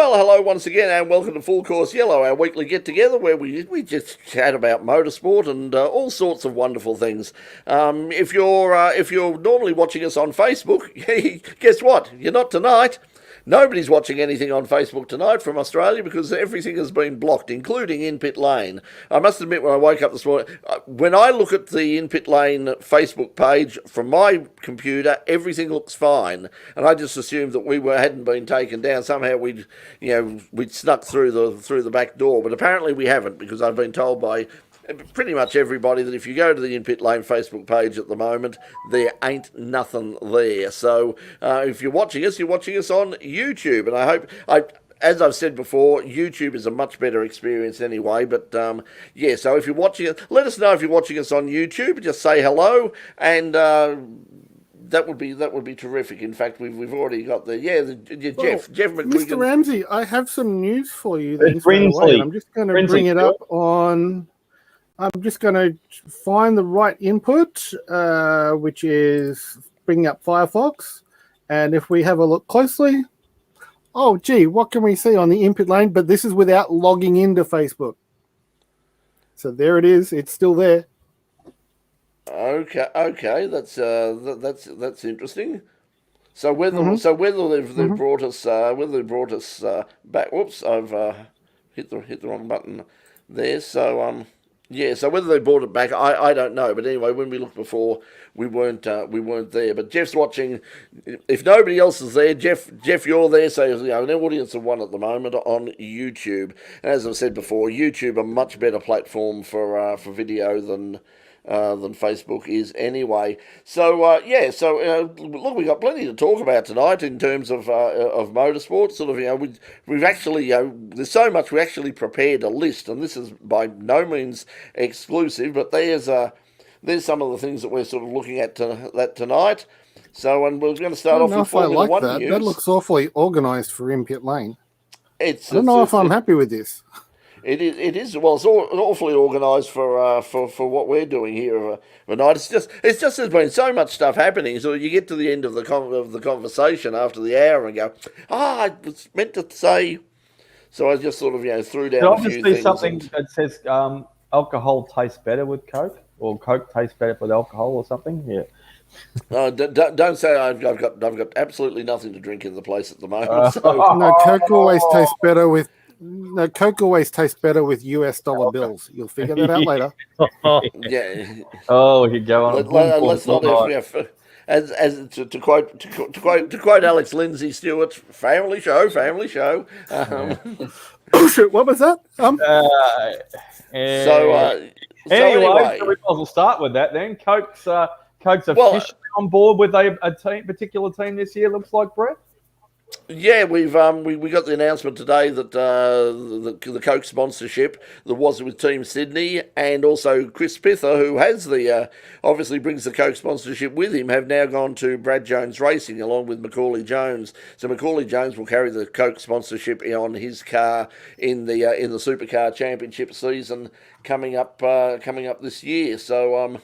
Well, hello once again, and welcome to Full Course Yellow, our weekly get-together where we just chat about motorsport and all sorts of wonderful things. If you're normally watching us on Facebook, guess what? You're not tonight. Nobody's watching anything on Facebook tonight from Australia because everything has been blocked, including In Pit Lane. I must admit, when I woke up this morning, when I look at the In Pit Lane Facebook page from my computer, everything looks fine, and I just assumed that hadn't been taken down. Somehow we'd snuck through the back door, but apparently we haven't, because I've been told by pretty much everybody that if you go to the In Pit Lane Facebook page at the moment, there ain't nothing there. So if you're watching us on YouTube, and I hope as I've said before, YouTube is a much better experience anyway. But so if you're watching it, let us know if you're watching us on YouTube. Just say hello, and that would be terrific. In fact, we've already got Jeff McGuigan. Mr. Ramsey, I have some news for you. Then straight away. I'm just going to bring it up on. I'm just going to find the right input, which is bringing up Firefox. And if we have a look closely, oh, gee, what can we see on the In Pit Lane? But this is without logging into Facebook. So there it is. It's still there. Okay, that's interesting. So whether they've brought us back. Whoops, I've hit the wrong button there. So so whether they brought it back, I don't know. But anyway, when we looked before, we weren't there. But Jeff's watching. If nobody else is there, Jeff, you're there. So an audience of one at the moment on YouTube. And as I've said before, YouTube a much better platform for video than Facebook is anyway. So look, we got plenty to talk about tonight in terms of motorsport. We've actually there's so much we actually prepared a list, and this is by no means exclusive, but there's some of the things that we're sort of looking at tonight. So, and we're going to start off with Formula One news. That looks awfully organised for In Pit Lane. I don't know if I'm happy with this. It is. Well, it's awfully organised for what we're doing here tonight. It's just there's been so much stuff happening. So you get to the end of the conversation after the hour and go, I was meant to say. So I just sort of threw down a few things. Something that says alcohol tastes better with Coke, or Coke tastes better with alcohol, or something. Yeah. Don't say I've got absolutely nothing to drink in the place at the moment. No, Coke always tastes better with. No, Coke always tastes better with US dollar bills. You'll figure that out later. Yeah. Oh, you go on. Let's not to quote Alex Lindsay Stewart's family show. What was that? Anyway, we might as well start with that then. Coke's officially on board with a particular team this year. Looks like, Brett. Yeah, we got the announcement today that the Coke sponsorship that was with Team Sydney, and also Chris Pither, who has the obviously brings the Coke sponsorship with him, have now gone to Brad Jones Racing along with Macaulay Jones. So Macaulay Jones will carry the Coke sponsorship on his car in the Supercar Championship season coming up this year. So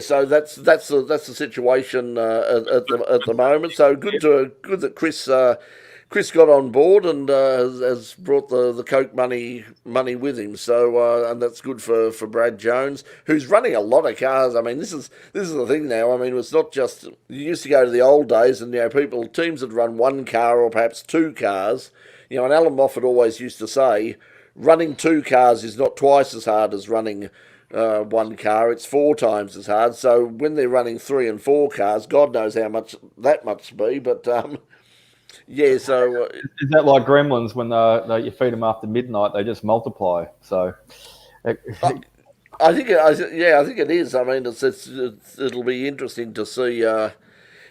so that's the situation at the moment. So good that Chris got on board and has brought the Coke money with him. So and that's good for Brad Jones, who's running a lot of cars. I mean, this is the thing now. I mean, it's not just you used to go to the old days and teams that run one car or perhaps two cars. And Alan Moffat always used to say, running two cars is not twice as hard as running one car, it's 4 times as hard. So when they're running 3 and 4 cars, God knows how much that must be. But so is that like gremlins when you feed them after midnight? They just multiply. So I think it is. I mean, it'll be interesting to see.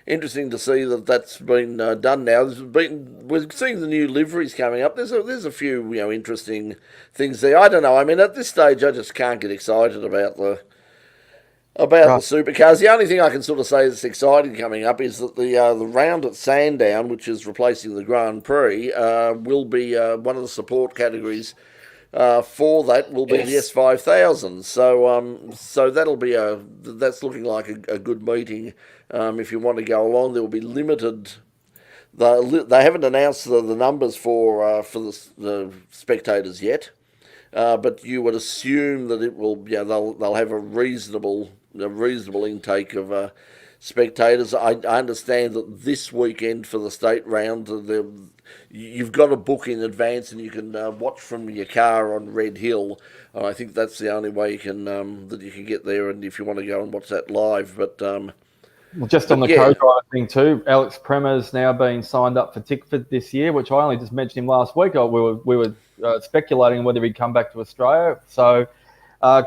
Interesting to see that's been done now. We're seeing the new liveries coming up. There's a few interesting things there. I don't know. I mean, at this stage, I just can't get excited about the supercars. The only thing I can sort of say that's exciting coming up is that the round at Sandown, which is replacing the Grand Prix, will be one of the support categories. For that will be the S5000. So that'll be that's looking like a good meeting. If you want to go along, there will be limited they haven't announced the numbers for the spectators yet, but you would assume that it will. Yeah, they'll have a reasonable intake of spectators. I understand that this weekend for the state round, you've got to book in advance, and you can watch from your car on Red Hill. I think that's the only way you can that you can get there, and if you want to go and watch that live, but. Well, just on the co-driver thing too, Alex Premer's now being signed up for Tickford this year, which I only just mentioned him last week. We were speculating whether he'd come back to Australia. So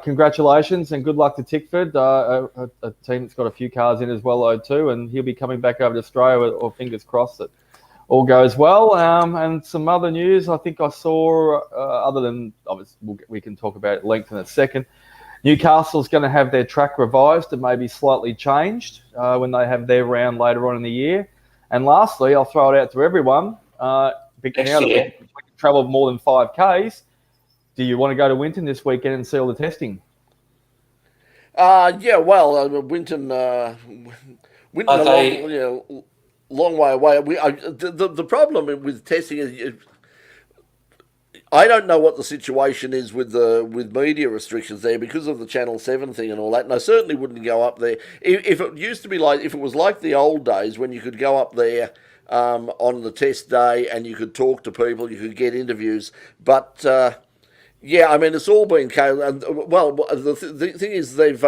congratulations and good luck to Tickford, a team that's got a few cars in as well, though, too, and he'll be coming back over to Australia, or fingers crossed that all goes well. And some other news I think I saw, other than, obviously, we can talk about it at length in a second. Newcastle's going to have their track revised and maybe slightly changed when they have their round later on in the year. And lastly, I'll throw it out to everyone. Now that we can travel more than 5Ks, do you want to go to Winton this weekend and see all the testing? Winton, long way away. The problem with testing is, I don't know what the situation is with media restrictions there because of the Channel 7 thing and all that, and I certainly wouldn't go up there. If it was like the old days when you could go up there on the test day and you could talk to people, you could get interviews, but it's all been the thing is they've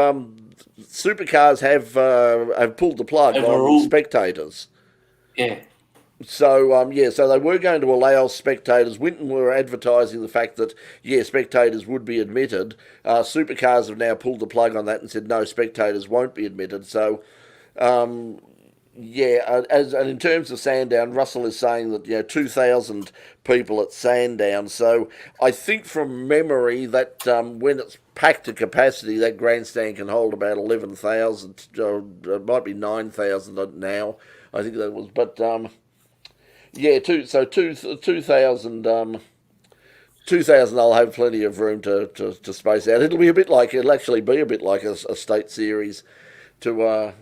supercars have pulled the plug on spectators. Yeah. So so they were going to allow spectators. Winton were advertising the fact that spectators would be admitted. Supercars have now pulled the plug on that and said no, spectators won't be admitted. So and in terms of Sandown, Russell is saying that 2,000 people at Sandown. So I think from memory that when it's packed to capacity, that grandstand can hold about 11,000. It might be 9,000 now. I think that was, but. 2,000. 2,000. I'll have plenty of room to space out. It'll actually be a bit like a state series to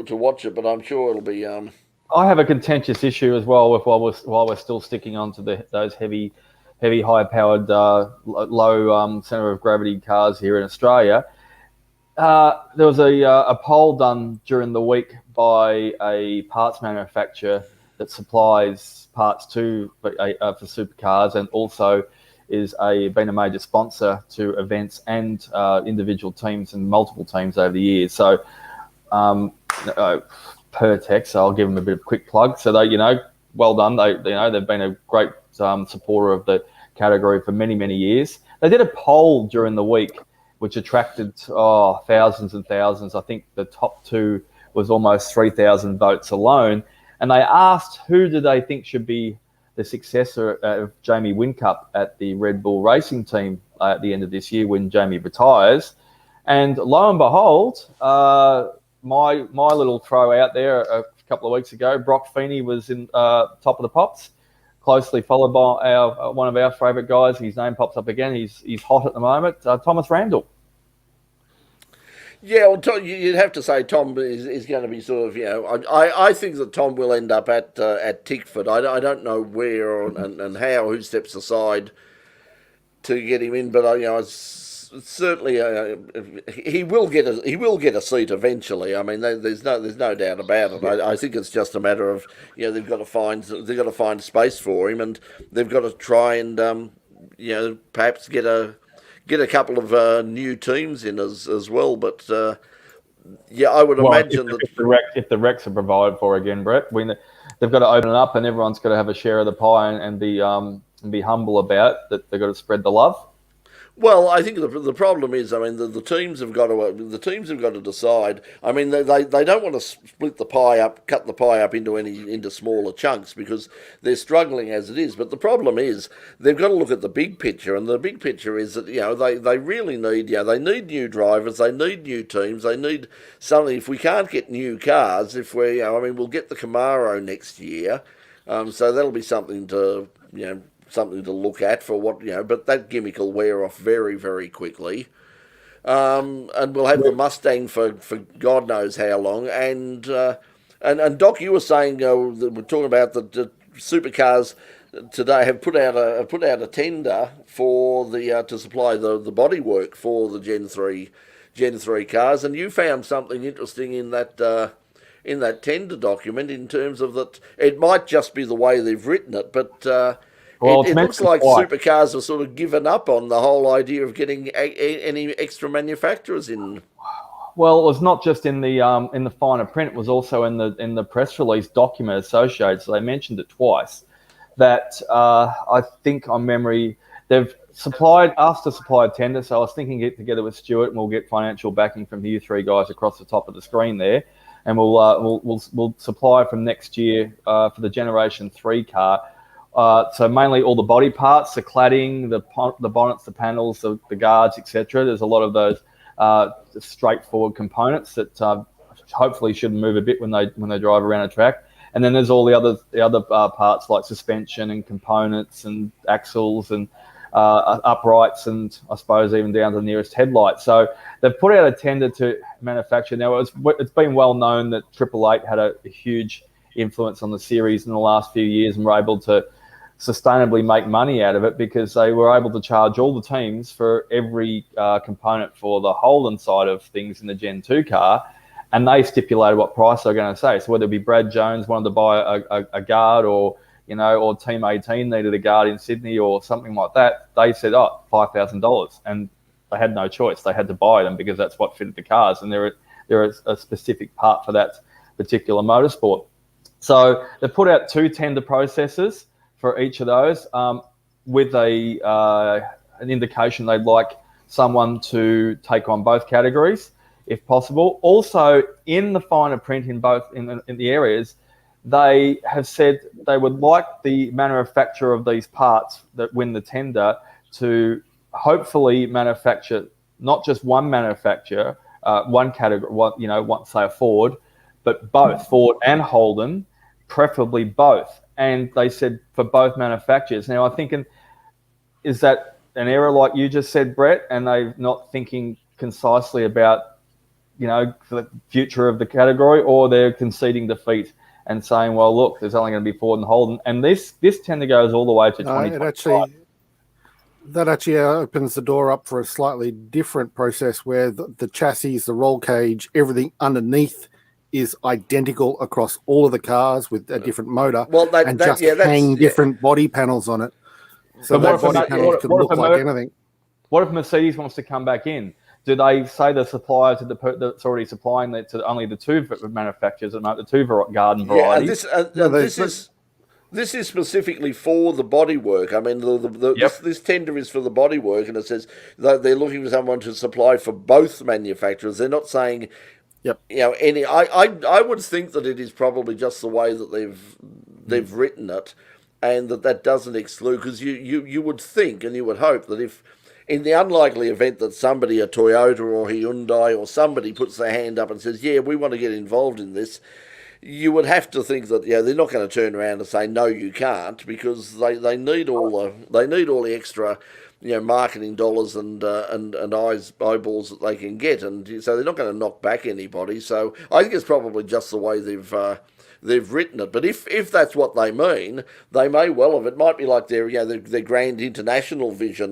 watch it, but I'm sure it'll be. I have a contentious issue as well with while we're still sticking on to those heavy, high-powered, low center of gravity cars here in Australia. There was a poll done during the week by a parts manufacturer that supplies parts for supercars and also been a major sponsor to events and individual teams and multiple teams over the years. So Pertex, I'll give them a bit of a quick plug. So they, well done. They've been a great supporter of the category for many, many years. They did a poll during the week which attracted thousands and thousands. I think the top two was almost 3,000 votes alone. And they asked who do they think should be the successor of Jamie Whincup at the Red Bull Racing team at the end of this year when Jamie retires. And lo and behold, my little throw out there a couple of weeks ago, Brock Feeney was in top of the pops, closely followed by one of our favourite guys. His name pops up again. He's hot at the moment, Thomas Randall. Yeah, well, you'd have to say Tom is going to be sort of, I think that Tom will end up at Tickford. I don't know where and how, who steps aside to get him in, but certainly he will get a seat eventually. I mean, there's no doubt about it. I think it's just a matter of they've got to find space for him, and they've got to try and perhaps get a couple of new teams in as well, but I would imagine that if the Rex are provided for again, Brett, they've got to open it up, and everyone's got to have a share of the pie and be humble about it, that they've got to spread the love. Well, I think the problem is, I mean, the teams have got to decide. I mean, they don't want to split the pie up, cut the pie up into smaller chunks because they're struggling as it is. But the problem is they've got to look at the big picture, and the big picture is that they really need they need new drivers, they need new teams, they need something. If we can't get new cars, we'll get the Camaro next year, so that'll be something to something to look at for what but that gimmick will wear off very, very quickly. And we'll have the Mustang for God knows how long, and And Doc, you were saying that we're talking about the supercars today have put out a tender for the to supply the bodywork for the Gen 3 cars, and you found something interesting in that tender document in terms of that it might just be the way they've written it, but it looks like supercars have sort of given up on the whole idea of getting any extra manufacturers in. Well, it was not just in the finer print; it was also in the press release document associated. So they mentioned it twice. That I think on memory they've asked to supply a tender. So I was thinking get together with Stuart and we'll get financial backing from you three guys across the top of the screen there, and we'll supply from next year for the Generation 3 car. So mainly all the body parts, the cladding, the bonnets, the panels, the guards, etc. There's a lot of those straightforward components that hopefully shouldn't move a bit when they drive around a track. And then there's all the other parts like suspension and components and axles and uprights, and I suppose even down to the nearest headlight. So they've put out a tender to manufacture. Now it's been well known that 888 had a huge influence on the series in the last few years and were able to sustainably make money out of it because they were able to charge all the teams for every component for the Holden side of things in the Gen 2 car, and they stipulated what price they're going to say. So whether it be Brad Jones wanted to buy a guard, or Team 18 needed a guard in Sydney or something like that, they said, $5,000, and they had no choice. They had to buy them because that's what fitted the cars, and they're a specific part for that particular motorsport. So they put out 2 tender processes for each of those, with an indication they'd like someone to take on both categories, if possible. Also, in the finer print in the areas, they have said they would like the manufacturer of these parts that win the tender to hopefully manufacture not just one manufacturer, one category, say a Ford, but both Ford and Holden, preferably both. And they said for both manufacturers. Now, I'm thinking, is that an error like you just said, Brett, and they're not thinking concisely about, the future of the category, or they're conceding defeat and saying, well, look, there's only going to be Ford and Holden. And this tender goes all the way to 2025. That actually opens the door up for a slightly different process where the chassis, the roll cage, everything underneath is identical across all of the cars with a different motor, hang different body panels on it. So that body panel could look like anything. What if Mercedes wants to come back in? Do they say the supplier that's already supplying that to only the 2 manufacturers and the 2 garden varieties? This is specifically for the bodywork. I mean, this tender is for the bodywork, and it says that they're looking for someone to supply for both manufacturers. They're not saying, any. I would think that it is probably just the way that they've written it, and that doesn't exclude, because you would think and you would hope that if, in the unlikely event that somebody, a Toyota or Hyundai or somebody, puts their hand up and says, we want to get involved in this, you would have to think that they're not going to turn around and say no, you can't, because they need all the extra marketing dollars and eyeballs that they can get, and so they're not going to knock back anybody. So I think it's probably just the way they've written it. But if that's what they mean, they may well have. It might be like their grand international vision.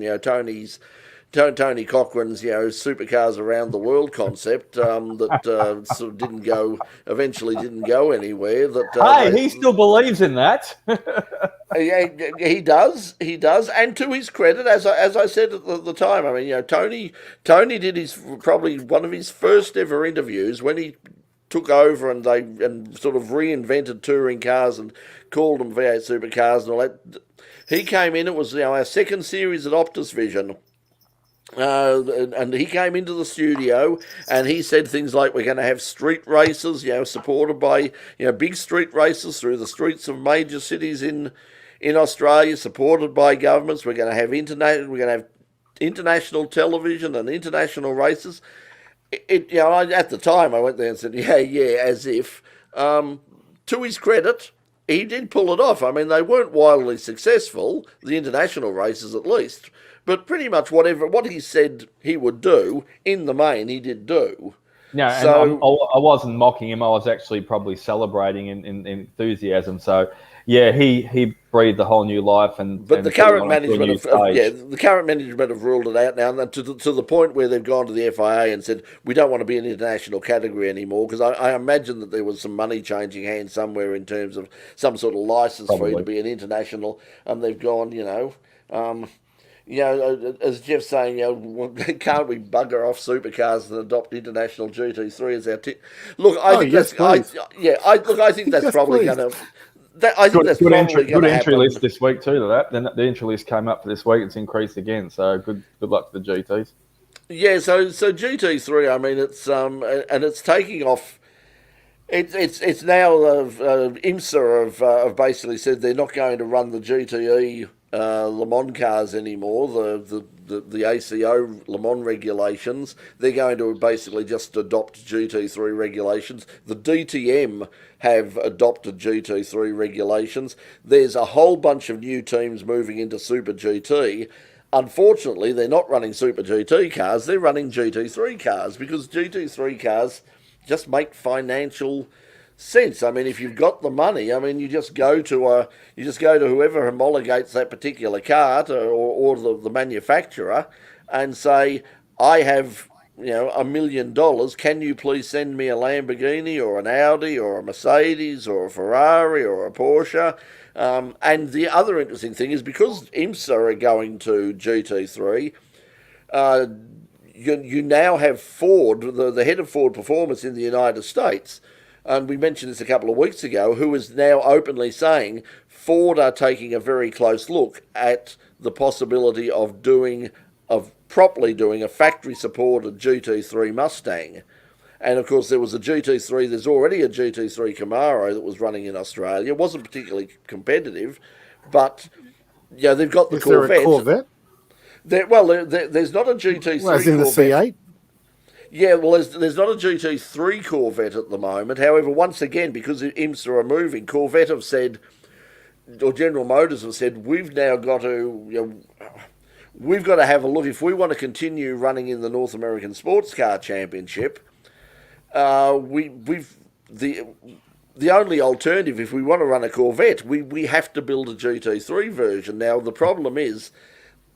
Tony Cochrane's supercars around the world concept that sort of eventually didn't go anywhere. He still believes in that. He does, and to his credit, as I said at the time, I mean, Tony did probably one of his first ever interviews when he took over and sort of reinvented touring cars and called them V8 supercars and all that. He came in. It was our second series at Optus Vision. And he came into the studio and he said things like, we're going to have street races, supported by, big street races through the streets of major cities in Australia, supported by governments. We're going to have international television and international races. At the time I went there and said, as if. To his credit, he did pull it off. I mean, they weren't wildly successful, the international races at least. But pretty much what he said he would do, in the main, he did do. Yeah, and I wasn't mocking him. I was actually probably celebrating in enthusiasm. So, yeah, he breathed a whole new life. But the current management the current management have ruled it out now, and to the point where they've gone to the FIA and said we don't want to be an international category anymore, because I imagine that there was some money changing hands somewhere in terms of some sort of license fee to be an international, and they've gone, as Jeff's saying, can't we bugger off supercars and adopt international GT3 as our Look, I think that's probably going to. I think that's probably going to happen. Good entry list this week too. To that, then the entry list came up for this week. It's increased again. So good luck to the GTs. Yeah. So GT3. I mean, it's and it's taking off. It's now IMSA have basically said they're not going to run the GTE Le Mans cars anymore. The ACO Le Mans regulations. They're going to basically just adopt GT3 regulations. The DTM have adopted GT3 regulations. There's a whole bunch of new teams moving into Super GT. Unfortunately, they're not running Super GT cars. They're running GT3 cars because GT3 cars just make financial sense. I mean, if you've got the money, I mean, you just go to whoever homologates that particular car or the manufacturer and say, I have $1 million. Can you please send me a Lamborghini or an Audi or a Mercedes or a Ferrari or a Porsche? And the other interesting thing is because IMSA are going to GT3, you now have Ford, the head of Ford Performance in the United States, and we mentioned this a couple of weeks ago, who is now openly saying Ford are taking a very close look at the possibility of properly doing a factory-supported GT3 Mustang. And, of course, there's already a GT3 Camaro that was running in Australia. It wasn't particularly competitive, but, they've got the Corvette. Is there a Corvette? There's not a GT3 Well, as in Corvette. The C8? Yeah, well, there's not a GT3 Corvette at the moment. However, once again, because IMSA are moving, Corvette have said, or General Motors have said, we've now got to, we've got to have a look. If we want to continue running in the North American Sports Car Championship, the only alternative, if we want to run a Corvette, we have to build a GT3 version. Now, the problem is,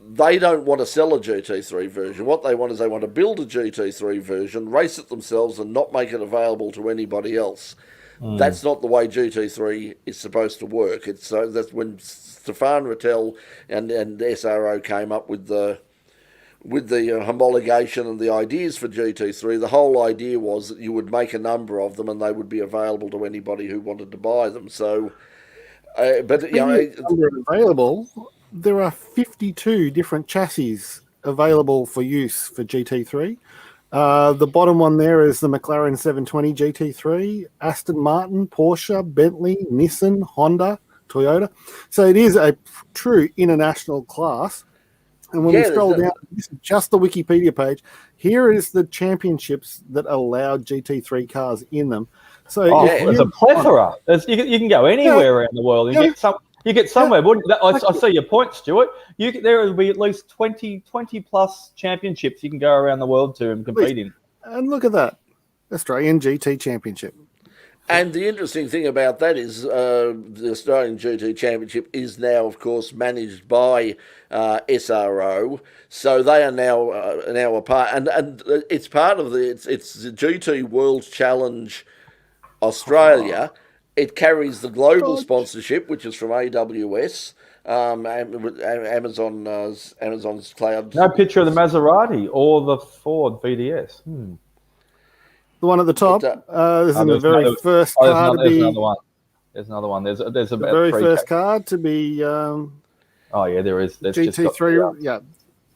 they don't want to sell a GT3 version. What they want is they want to build a GT3 version, race it themselves, and not make it available to anybody else. That's not the way GT3 is supposed to work. That's when Stefan Rattel and SRO came up with the homologation and the ideas for GT3. The whole idea was that you would make a number of them and they would be available to anybody who wanted to buy them. So, available. There are 52 different chassis available for use for GT3. The bottom one there is the McLaren 720 GT3, Aston Martin, Porsche, Bentley, Nissan, Honda, Toyota. So it is a true international class. And when we scroll down, this is just the Wikipedia page. Here is the championships that allow GT3 cars in them. So there's a plethora. You can go anywhere around the world and you get somewhere. I see your point, Stuart. There will be at least 20 plus championships you can go around the world to and compete in. And look at that, Australian GT Championship. And the interesting thing about that is the Australian GT Championship is now, of course, managed by SRO. So they are now a part, and it's part of it's the GT World Challenge Australia. It carries the global sponsorship, which is from AWS, Amazon's cloud. No picture of the Maserati or the Ford VDS. The one at the top. This is the very first car to be. There's another one. There's about the very first car to be. There is. There's GT3.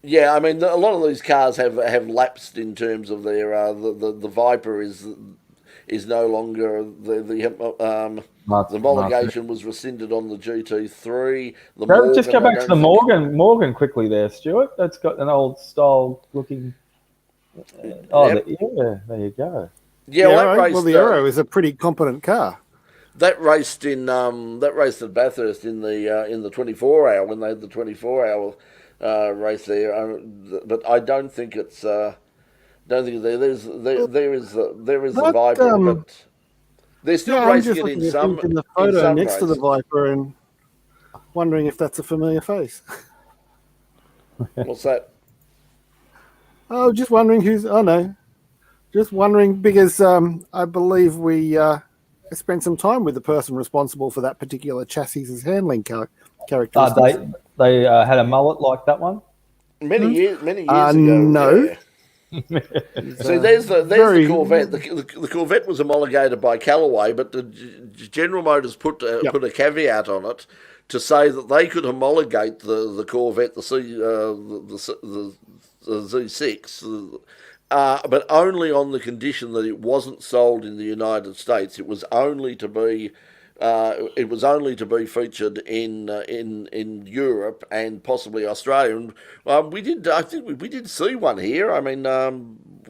Yeah, I mean, a lot of these cars have lapsed in terms of their the Viper is no longer the homologation was rescinded on the GT3. Just go back to the Morgan quickly there, Stuart. That's got an old style looking. There you go. Yeah, the Aero is a pretty competent car. That raced at Bathurst in the 24-hour when they had the 24-hour race there. But I don't think it's. Don't think there is the Not, Viper, but they're still yeah, I'm racing just it in looking at some things in the photo next races. to the Viper and wondering if that's a familiar face. What's that? Oh, just wondering who's. Oh no, just wondering because I believe we spent some time with the person responsible for that particular chassis' handling characteristics. They had a mullet like that one. Many years ago. No. Yeah. See, there's the Corvette. The Corvette was homologated by Callaway, but the General Motors put a caveat on it to say that they could homologate the Corvette, the Z6, but only on the condition that it wasn't sold in the United States. It was only to be featured in Europe and possibly Australia. And I think we did see one here. I mean,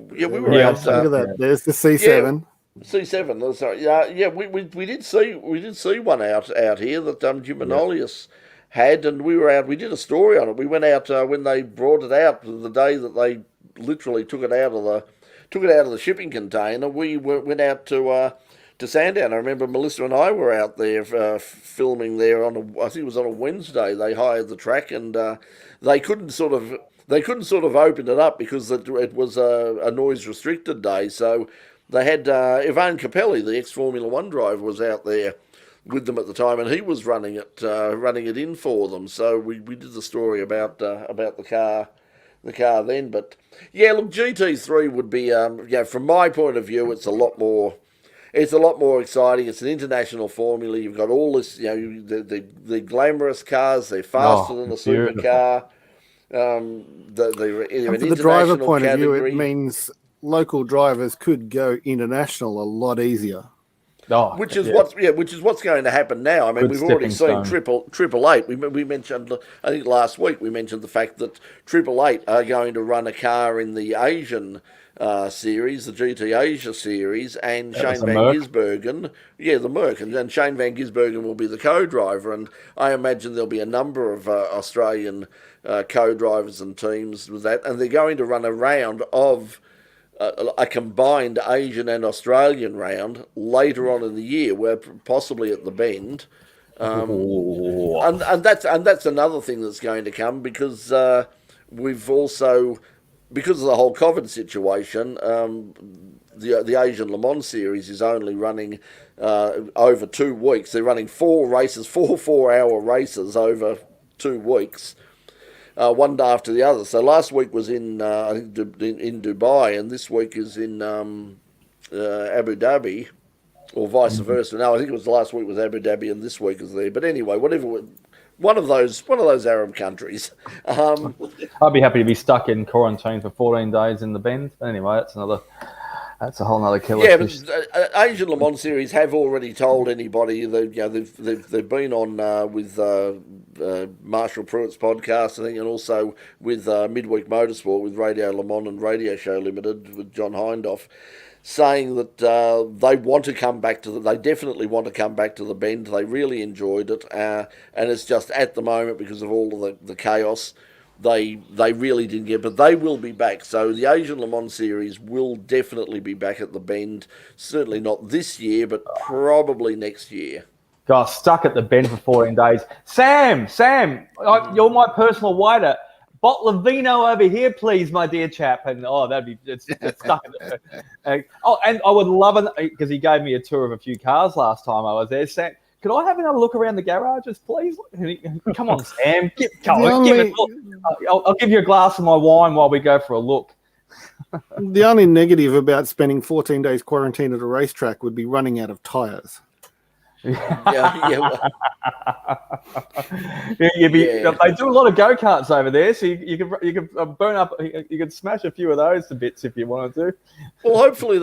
we were out. Look at that. There's the C7. Yeah, C7. Sorry. Yeah. We did see one out here that Jim Manolius had, and we were out. We did a story on it. We went out when they brought it out the day that they literally took it out of the shipping container. We went out to Sandown. I remember Melissa and I were out there filming there I think it was on a Wednesday. They hired the track, and they couldn't sort of open it up because it was a noise restricted day. So they had Ivan Capelli, the ex-Formula One driver, was out there with them at the time, and he was running it in for them. So we did the story about the car then. But yeah, look, GT3 would be from my point of view, it's a lot more exciting. It's an international formula. You've got all this, the glamorous cars. They're faster than a supercar. They're an from the driver point category. of view, it means local drivers could go international a lot easier. Which is what's going to happen now. I mean, we've already seen Triple Eight. We mentioned, I think last week we mentioned the fact that Triple Eight are going to run a car in the Asian series, the GT Asia series, and Shane Van Gisbergen, the Merc, and Shane Van Gisbergen will be the co-driver, and I imagine there'll be a number of Australian co-drivers and teams with that, and they're going to run a round of a combined Asian and Australian round later on in the year, where possibly at the Bend, and that's another thing that's going to come because we've also. Because of the whole COVID situation, the Asian Le Mans series is only running over 2 weeks. They're running 4 races, 4-hour races over 2 weeks, one after the other. So last week was in I think in Dubai, and this week is in Abu Dhabi, or vice versa. No, I think it was last week was Abu Dhabi, and this week is there. But anyway, whatever. One of those Arab countries. I'd be happy to be stuck in quarantine for 14 days in the Bend. Anyway, that's a whole nother killer. Yeah, but Asian Le Mans series have already told anybody they've been on with Marshall Pruitt's podcast, I think, and also with Midweek Motorsport with Radio Le Mans and Radio Show Limited with John Hindhoff, saying that they definitely want to come back to the Bend. They really enjoyed it, and it's just at the moment because of all of the chaos, they really didn't get. But they will be back. So the Asian Le Mans series will definitely be back at the Bend. Certainly not this year, but probably next year. Got stuck at the Bend for 14 days. Sam, you're my personal waiter. Bottle of vino over here, please, my dear chap. And it's stuck. And I would love it because he gave me a tour of a few cars last time I was there. Sam, could I have another look around the garages, please? Come on, Sam. I'll give you a glass of my wine while we go for a look. The only negative about spending 14 days quarantine at a racetrack would be running out of tyres. They do a lot of go-karts over there, so you could burn up, you could smash a few of those to bits if you wanted to. Well, hopefully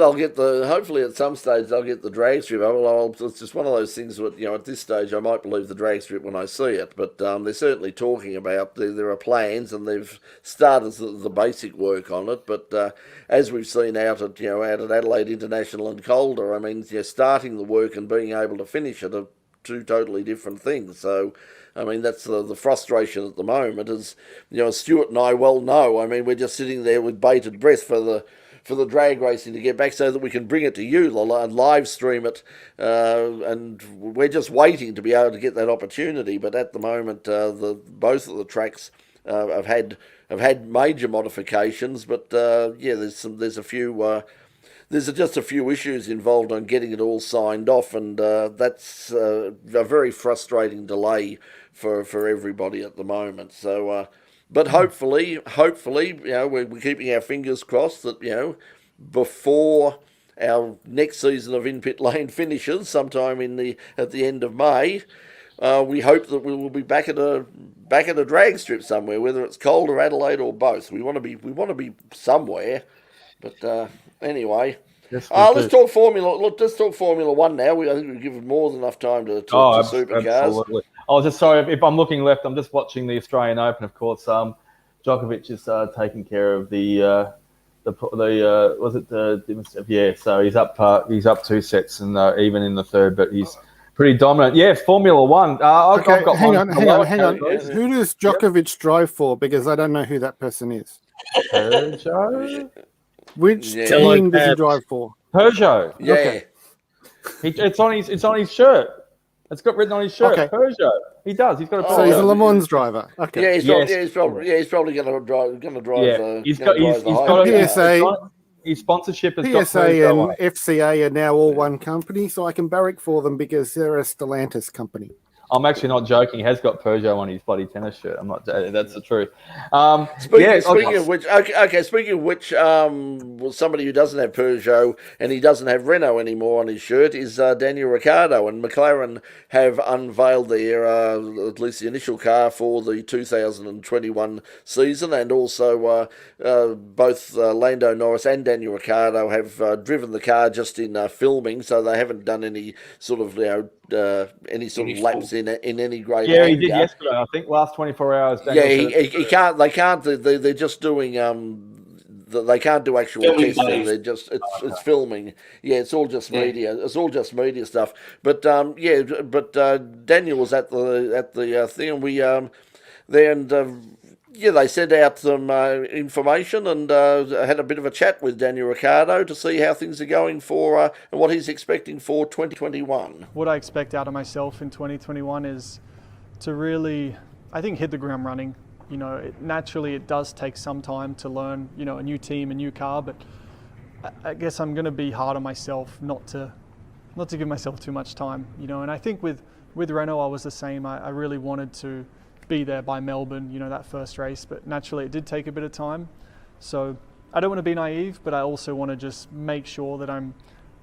at some stage they'll get the drag strip. It's just one of those things that, at this stage I might believe the drag strip when I see it, but they're certainly talking about there are plans and they've started the basic work on it. But as we've seen out at Adelaide International and Calder, I mean, starting the work and being able to finish it are two totally different things. So, I mean, that's the frustration at the moment. As Stuart and I well know, I mean, we're just sitting there with bated breath for for the drag racing to get back so that we can bring it to you and live stream it. And we're just waiting to be able to get that opportunity. But at the moment, both of the tracks have had major modifications. But there's just a few issues involved on getting it all signed off, and that's a very frustrating delay for everybody at the moment. So, but hopefully, we're keeping our fingers crossed that before our next season of In Pit Lane finishes, sometime at the end of May, we hope that we will be back at a drag strip somewhere, whether it's Cold or Adelaide or both. We want to be somewhere. But anyway, yes, let's talk Formula. Let's talk Formula One now. I think we've given more than enough time to supercars. Absolutely. I was just sorry if I'm looking left. I'm just watching the Australian Open. Of course, Djokovic is taking care of the So he's up 2 sets and even in the third, but he's pretty dominant. Yeah, Formula One. Hang on. Who does Djokovic drive for? Because I don't know who that person is. Peugeot? Which team does he drive for? Peugeot. Yeah. Okay. It's on his shirt. It's got written on his shirt. Okay. Peugeot. He does. He's got a. So he's a Le Mans driver. Okay. Yeah, he's probably going to drive. Yeah. He's got a PSA. His sponsorship has PSA and FCA are now all one company, so I can barrack for them because they're a Stellantis company. I'm actually not joking. He has got Peugeot on his bloody tennis shirt. I'm not. That's the truth. Speaking of which, well, somebody who doesn't have Peugeot and he doesn't have Renault anymore on his shirt is Daniel Ricciardo, and McLaren have unveiled their at least the initial car for the 2021 season, and also both Lando Norris and Daniel Ricciardo have driven the car just in filming, so they haven't done any sort of any sort of laps in any great. Yeah, he did yesterday. I think last 24 hours. He can't. They can't. They're just doing. They can't do actual testing. They're just it's filming. Yeah, it's all just media. It's all just media stuff. But Daniel was at the thing, and we they sent out some information and had a bit of a chat with Daniel Ricciardo to see how things are going for and what he's expecting for 2021. What I expect out of myself in 2021 is to really, I think, hit the ground running. Naturally it does take some time to learn, a new team, a new car, but I guess I'm going to be hard on myself not to give myself too much time, and I think with Renault I was the same. I really wanted to be there by Melbourne, that first race, but naturally it did take a bit of time. So I don't want to be naive, but I also want to just make sure that I'm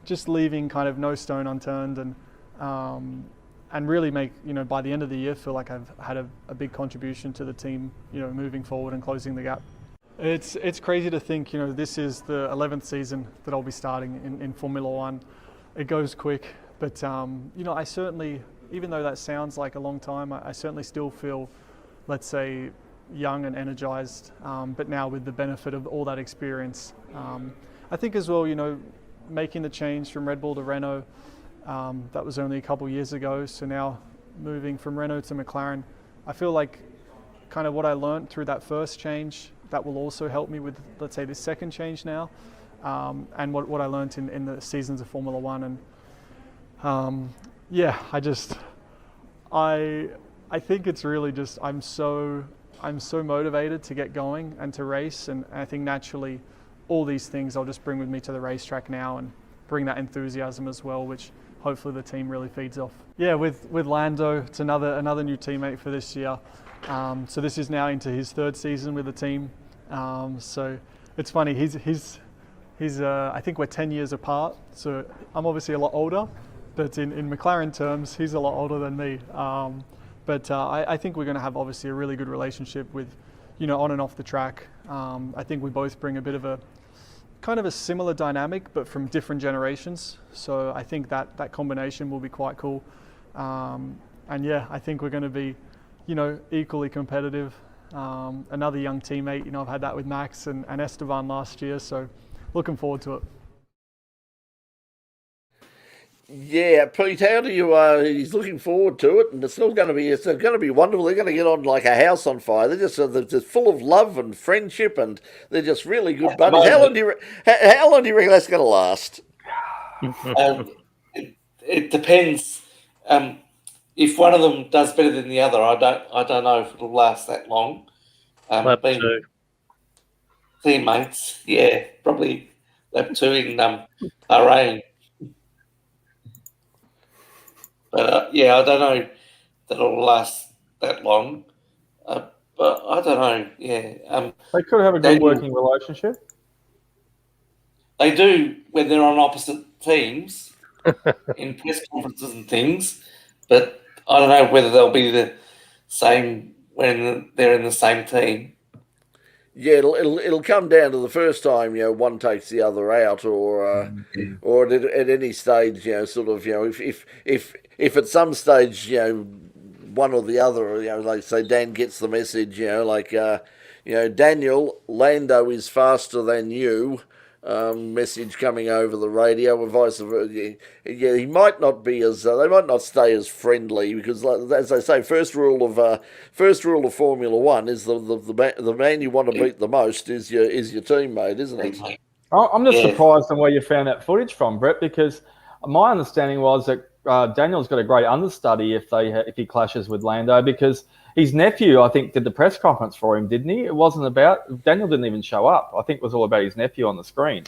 just leaving kind of no stone unturned and really make, by the end of the year, feel like I've had a big contribution to the team, moving forward and closing the gap. It's crazy to think, this is the 11th season that I'll be starting in Formula One. It goes quick, but I certainly, even though that sounds like a long time, I certainly still feel, let's say, young and energized, but now with the benefit of all that experience. I think as well, making the change from Red Bull to Renault, that was only a couple years ago, so now moving from Renault to McLaren, I feel like kind of what I learned through that first change, that will also help me with, let's say, this second change now, and what I learned in the seasons of Formula One. And I think it's really just I'm so motivated to get going and to race, and I think naturally all these things I'll just bring with me to the racetrack now and bring that enthusiasm as well, which hopefully the team really feeds off. Yeah, with Lando, it's another new teammate for this year. So this is now into his third season with the team. So it's funny, he's I think we're 10 years apart, so I'm obviously a lot older, but in McLaren terms, he's a lot older than me. But I think we're going to have obviously a really good relationship with, on and off the track. I think we both bring a bit of a kind of a similar dynamic, but from different generations. So I think that combination will be quite cool. And yeah, I think we're going to be, equally competitive. Another young teammate, I've had that with Max and Esteban last year, so looking forward to it. Yeah, Pete, how do you? He's looking forward to it, and it's going to be wonderful. They're going to get on like a house on fire. They're just full of love and friendship, and they're just really good buddies. How long do you reckon that's going to last? It depends. If one of them does better than the other, I don't know if it'll last that long. Being teammates, yeah, probably lap 2 in Bahrain. But yeah, I don't know that it'll last that long. But I don't know. Yeah, they could have a good working relationship. They do when they're on opposite teams in press conferences and things. But I don't know whether they'll be the same when they're in the same team. Yeah, it'll come down to the first time one takes the other out, or at any stage sort of if at some stage one or the other like say Dan gets the message Daniel, Lando is faster than you. Message coming over the radio, or vice versa. Yeah, he might not be as they might not stay as friendly because, as they say, first rule of Formula One is the man you want to beat the most is your teammate, isn't it? I'm just surprised on where you found that footage from, Brett, because my understanding was that Daniel's got a great understudy if he clashes with Lando, because his nephew, I think, did the press conference for him, didn't he? It wasn't about... Daniel didn't even show up. I think it was all about his nephew on the screen.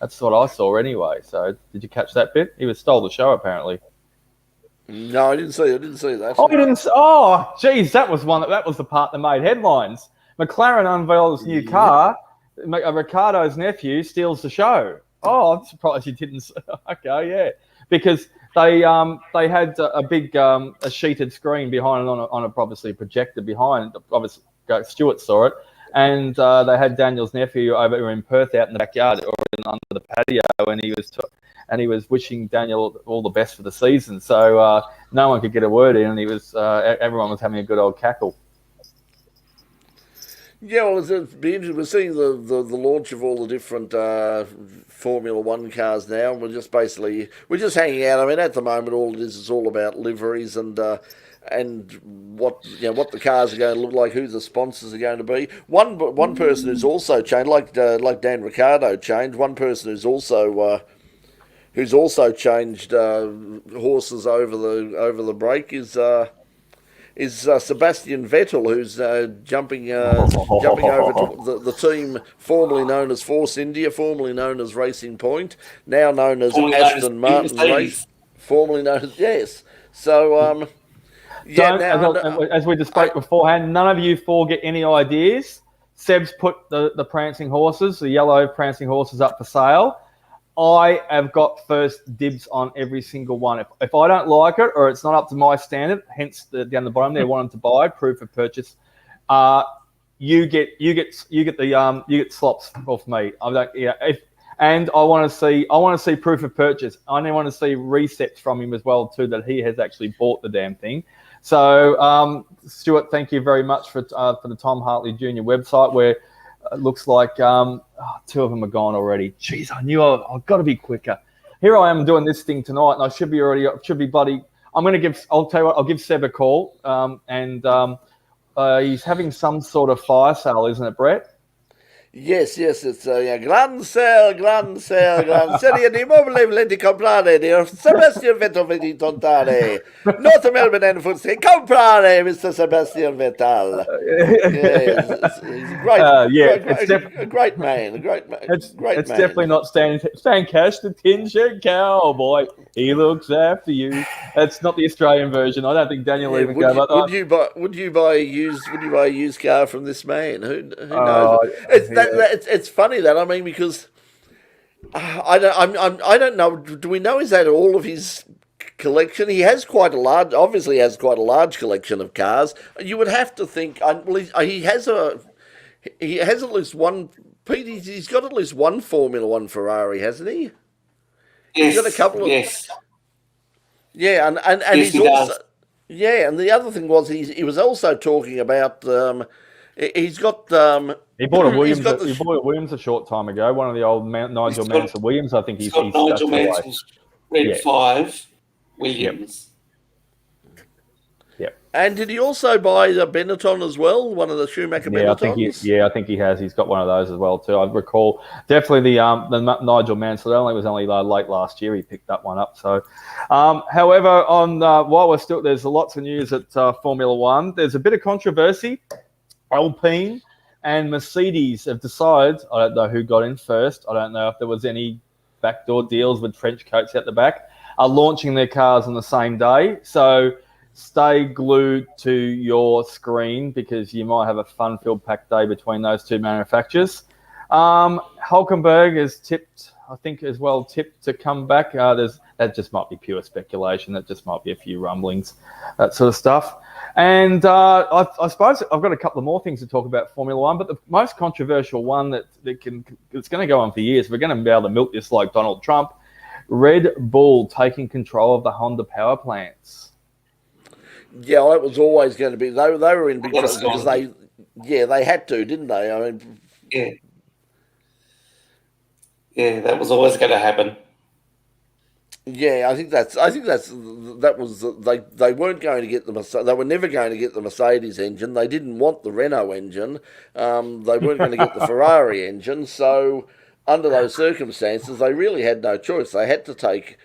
That's what I saw anyway. So did you catch that bit? He stole the show, apparently. No, I didn't see that. Oh, you didn't... Oh, geez, that was the part that made headlines. McLaren unveiled his new car. Ricciardo's nephew steals the show. Oh, I'm surprised you didn't... Okay, yeah. Because... They had a big a sheeted screen behind on a obviously projector behind. Obviously, Stuart saw it, and they had Daniel's nephew over in Perth out in the backyard or under the patio, and he was wishing Daniel all the best for the season. So no one could get a word in, and everyone was having a good old cackle. Yeah, well, it'd be interesting. We're seeing the launch of all the different Formula One cars now, and we're just hanging out. I mean, at the moment, all it is all about liveries and what the cars are going to look like, who the sponsors are going to be. One person who's also changed, like Dan Ricciardo changed. One person who's also changed horses over the break is Sebastian Vettel, who's jumping over to the team formerly known as Force India, formerly known as Racing Point, now known as Aston Martin Race, formerly known as yes. So as we just spoke beforehand, none of you four get any ideas. Seb's put the Prancing Horses, the yellow Prancing Horses, up for sale. I have got first dibs on every single one. If I don't like it or it's not up to my standard, hence down the bottom there, wanting to buy proof of purchase, you get slops off me. I want to see proof of purchase. I want to see receipts from him as well too, that he has actually bought the damn thing. So Stuart, thank you very much for the Tom Hartley Jr. website, where it looks like 2 of them are gone already. Jeez, I knew I've got to be quicker. Here I am doing this thing tonight, and I should be bloody. I'll tell you what, I'll give Seb a call, and he's having some sort of fire sale, isn't it, Brett? Yes, it's gran sale di mobile volenti comprare di Sebastian Vettel vedi tontare. Not Melbourne and Footsie, comprare Mr. Sebastian Vettel. He's a great man. It's definitely not Stan Cash, the Tin-Shed Cowboy. He looks after you. That's not the Australian version. I don't think Daniel even go about that. Would you buy a used car from this man? Who knows? It's funny that, I mean, because I don't know. Do we know is that all of his collection? He has obviously has quite a large collection of cars. You would have to think. He has at least one. Pete, he's got at least one Formula One Ferrari, hasn't he? Yes. He's got a couple of. Yes. Yeah, and yes, he's also. Yeah, and the other thing was he was also talking about. He's got. He bought a Williams. He bought a Williams a short time ago. One of the old Nigel Mansell Williams. I think he's got Nigel Mansell's Red 5 Williams. And did he also buy the Benetton as well? One of the Schumacher Benettons? I think he has. He's got one of those as well too. I recall definitely the Nigel Mansell was only late last year. He picked that one up. So, however, while we're still there's lots of news at Formula One. There's a bit of controversy. Alpine and Mercedes have decided. I don't know who got in first. I don't know if there was any backdoor deals with trench coats out the back. Are launching their cars on the same day. So stay glued to your screen because you might have a fun-filled packed day between those two manufacturers. Hulkenberg is tipped, I think, as well tipped to come back. That just might be pure speculation. That just might be a few rumblings, that sort of stuff. And I suppose I've got a couple of more things to talk about Formula One, but the most controversial one it's going to go on for years. We're going to be able to milk this like Donald Trump. Red Bull taking control of the Honda power plants. Yeah, well, it was always going to be. They were in big trouble because they had to, didn't they? I mean, yeah, that was always going to happen. Yeah, I think that was they weren't going to get they were never going to get the Mercedes engine. They didn't want the Renault engine. They weren't going to get the Ferrari engine. So under those circumstances, they really had no choice. They had to take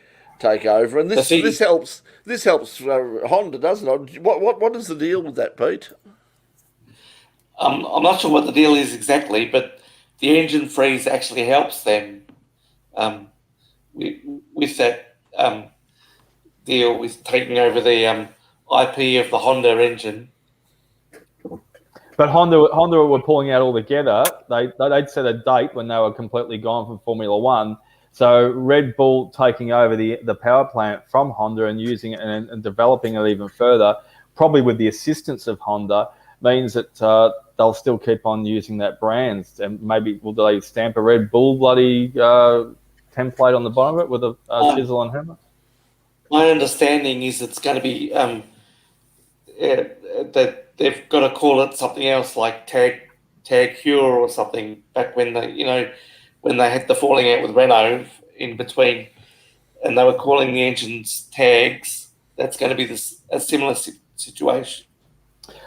over, and this helps. This helps Honda, doesn't it? What is the deal with that, Pete? I'm not sure what the deal is exactly, but the engine freeze actually helps them with that deal with taking over the IP of the Honda engine. But Honda were pulling out altogether. They'd set a date when they were completely gone from Formula One. So Red Bull taking over the power plant from Honda and using it and developing it even further, probably with the assistance of Honda, means that they'll still keep on using that brand. And maybe will they stamp a Red Bull bloody template on the bottom of it with a chisel and hammer? My understanding is it's going to be that they've got to call it something else like Tag Heuer or something. Back when when they had the falling out with Renault in between, and they were calling the engines tags. That's going to be a similar situation.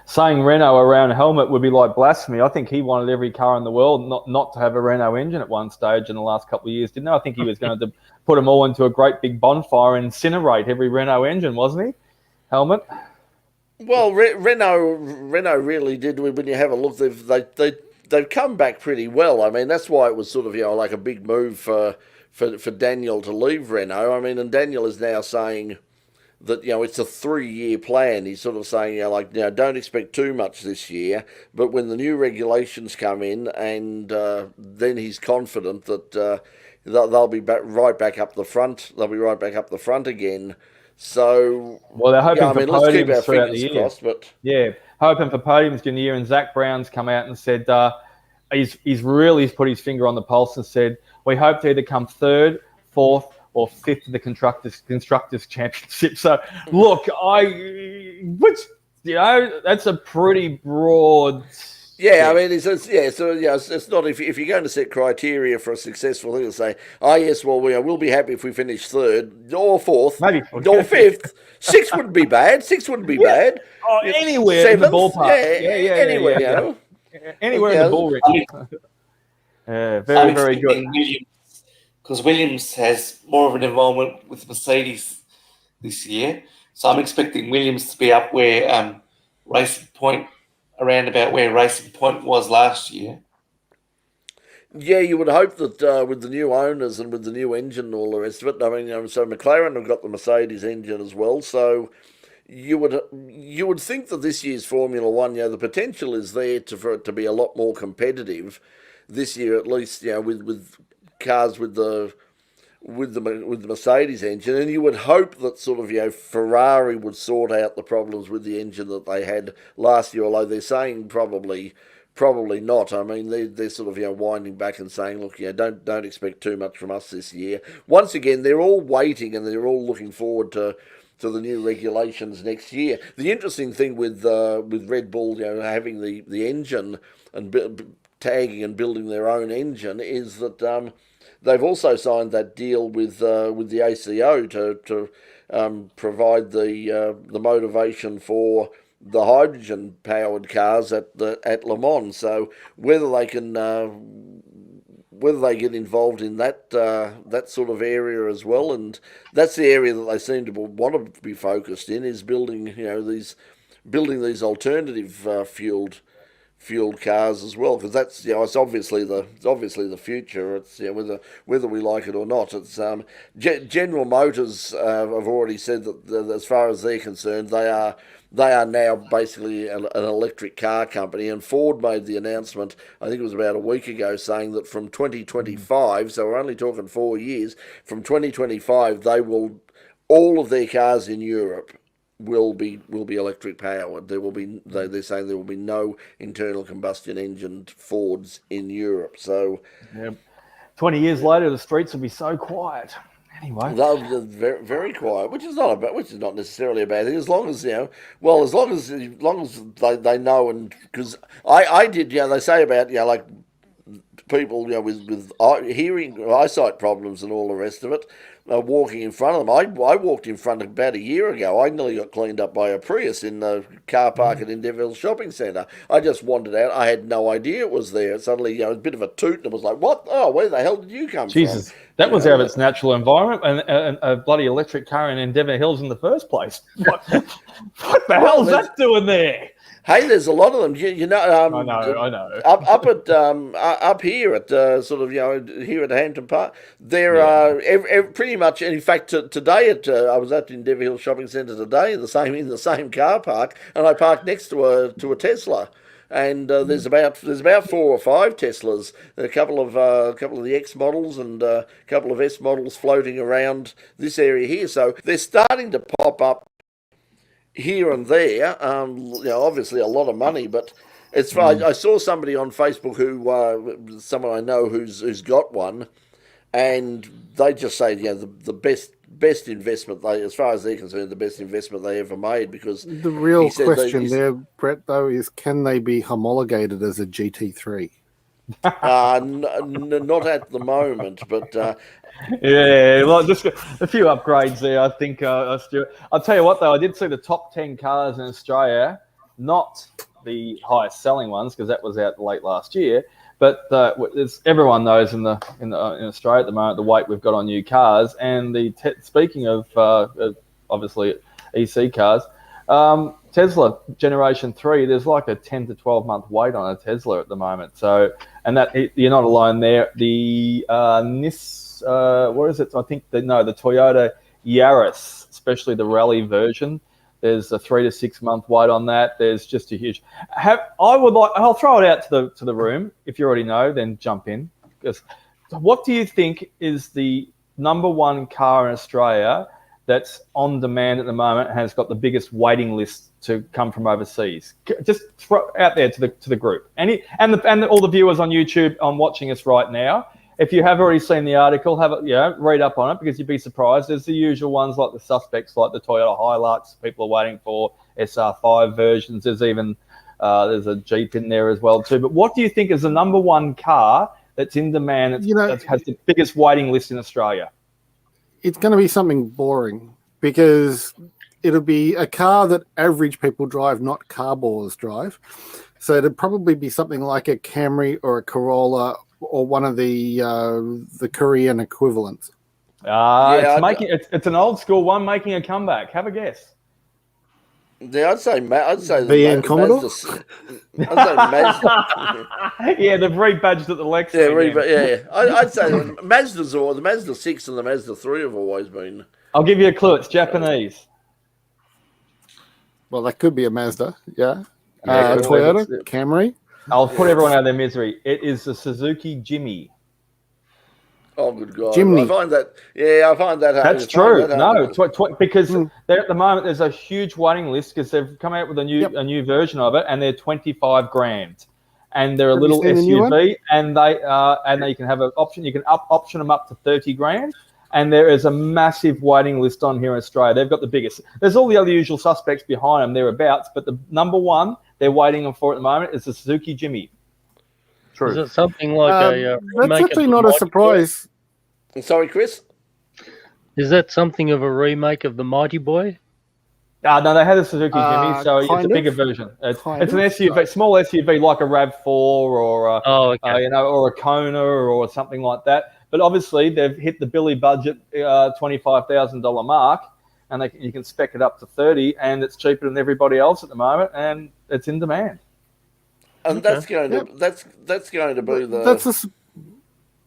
Saying Renault around helmet would be like blasphemy. I think he wanted every car in the world not to have a Renault engine at one stage in the last couple of years, didn't he? I think he was going to put them all into a great big bonfire and incinerate every Renault engine, wasn't he? Helmet. Well, Renault really did. When you have a look, they've come back pretty well. I mean, that's why it was sort of like a big move for Daniel to leave Renault. I mean, and Daniel is now saying that it's a 3-year plan. He's sort of saying don't expect too much this year, but when the new regulations come in, and then he's confident that they'll be right back up the front. They'll be right back up the front again. So well, they're hoping for let's keep our podiums throughout the fingers year. crossed. But yeah, hoping for podiums in the year. And Zach Brown's come out and said he's really put his finger on the pulse and said we hope to either come 3rd, 4th, or 5th of the constructors championship. So look, that's a pretty broad. Yeah, I mean, it's not if you're going to set criteria for a successful thing to say, yes, well, we'll be happy if we finish 3rd or 4th, maybe or 5th. 6th wouldn't be bad. 6th wouldn't be bad. Oh, anywhere 7th, in the ballpark. Yeah, anywhere. Anywhere in the ball, Rick. Very, very good. Because Williams has more of an involvement with Mercedes this year, so I'm expecting Williams to be up where Racing Point. Around about where Racing Point was last year. Yeah, you would hope that with the new owners and with the new engine and all the rest of it. I mean, so McLaren have got the Mercedes engine as well. So you would think that this year's Formula One, the potential is there for it to be a lot more competitive this year, at least. With cars with the Mercedes engine, and you would hope that sort of Ferrari would sort out the problems with the engine that they had last year, although they're saying probably not. I mean, they're sort of winding back and saying, look, don't expect too much from us this year. Once again, they're all waiting and they're all looking forward to the new regulations next year. The interesting thing with Red Bull, having the engine and tagging and building their own engine, is that they've also signed that deal with the ACO to provide the motivation for the hydrogen-powered cars at Le Mans. So whether they get involved in that sort of area as well, and that's the area that they seem to want to be focused in, is building these alternative fueled cars as well, because that's it's obviously the future. It's whether we like it or not. It's General Motors have already said that as far as they're concerned, they are now basically an electric car company, and Ford made the announcement, I think it was about a week ago, saying that from 2025, so we're only talking 4 years, from 2025 all of their cars in Europe will be electric powered. They're saying there will be no internal combustion engined Fords in Europe. So, 20 years later, the streets will be so quiet. Anyway, they'll be very, very quiet, which is not necessarily a bad thing, as long as as long as they know, and because I did, they say about like people with hearing eyesight problems and all the rest of it. Walking in front of them. I walked in front about a year ago. I nearly got cleaned up by a Prius in the car park at Endeavour Shopping Centre. I just wandered out. I had no idea it was there. Suddenly, a bit of a toot, and it was like, what? Oh, where the hell did you come from? Jesus, that was out of its natural environment, and a bloody electric car in Endeavour Hills in the first place. What the hell's that doing there? Hey, there's a lot of them. I know. Up here at here at Hampton Park, there are pretty much. And in fact, today I was at the Endeavour Hills Shopping Centre today, in the same car park, and I parked next to a Tesla. And there's about 4 or 5 Teslas, a couple of the X models and a couple of S models floating around this area here. So they're starting to pop up here and there. Obviously a lot of money, but it's. I saw somebody on Facebook someone I know who's got one, and they just say the best investment as far as they're concerned, the best investment they ever made, because the real question there, Brett, though, is can they be homologated as a GT3? Not at the moment, but just a few upgrades there. I think I'll tell you what, though, I did see the top 10 cars in Australia, not the highest selling ones, because that was out late last year. But everyone knows in Australia at the moment the weight we've got on new cars, and speaking of obviously EC cars. Tesla Generation 3, there's like a 10 to 12 month wait on a Tesla at the moment. So, and that you're not alone there. The what is it? I think the Toyota Yaris, especially the rally version, there's a 3 to 6 month wait on that. There's just a huge. I'll throw it out to the room. If you already know, then jump in. Because what do you think is the number one car in Australia that's on demand at the moment, has got the biggest waiting list to come from overseas? Just throw out there to the group, and all the viewers on YouTube watching us right now. If you have already seen the article, read up on it, because you'd be surprised. There's the usual ones like the suspects, like the Toyota Hilux. People are waiting for SR5 versions. There's even there's a Jeep in there as well too. But what do you think is the number one car that's in demand that has the biggest waiting list in Australia? It's going to be something boring, because it'll be a car that average people drive, not car ballers drive. So it'd probably be something like a Camry or a Corolla or one of the Korean equivalents. It's an old school one making a comeback. Have a guess. Yeah, I'd say VN Commodore. I'd say Mazda. Yeah, they've rebadged at the Lex. I'd say the Mazda 6 and the Mazda 3 have always been. I'll give you a clue. It's Japanese. Well, that could be a Mazda. Toyota, Camry. I'll put everyone out of their misery. It is the Suzuki Jimmy. Oh, good God. Jimny. I find that That's true. Because at the moment there's a huge waiting list, because they've come out with a new version of it, and they're $25,000, and they're a little SUV, and they can have an option. You can option them up to $30,000, and there is a massive waiting list on here in Australia. They've got the biggest. There's all the other usual suspects behind them thereabouts, but the number one they're waiting for at the moment is the Suzuki Jimmy. True. Is it something like a that's remake actually of the not a Mighty surprise. Sorry, Chris? Boy? Is that something of a remake of the Mighty Boy? No, they had a Suzuki Jimmy, so it's a bigger version. It's an SUV, small SUV like a RAV4 or or a Kona or something like that. But obviously, they've hit the Billy budget $25,000 mark, and you can spec it up to 30, and it's cheaper than everybody else at the moment, and it's in demand. And that's going to be the.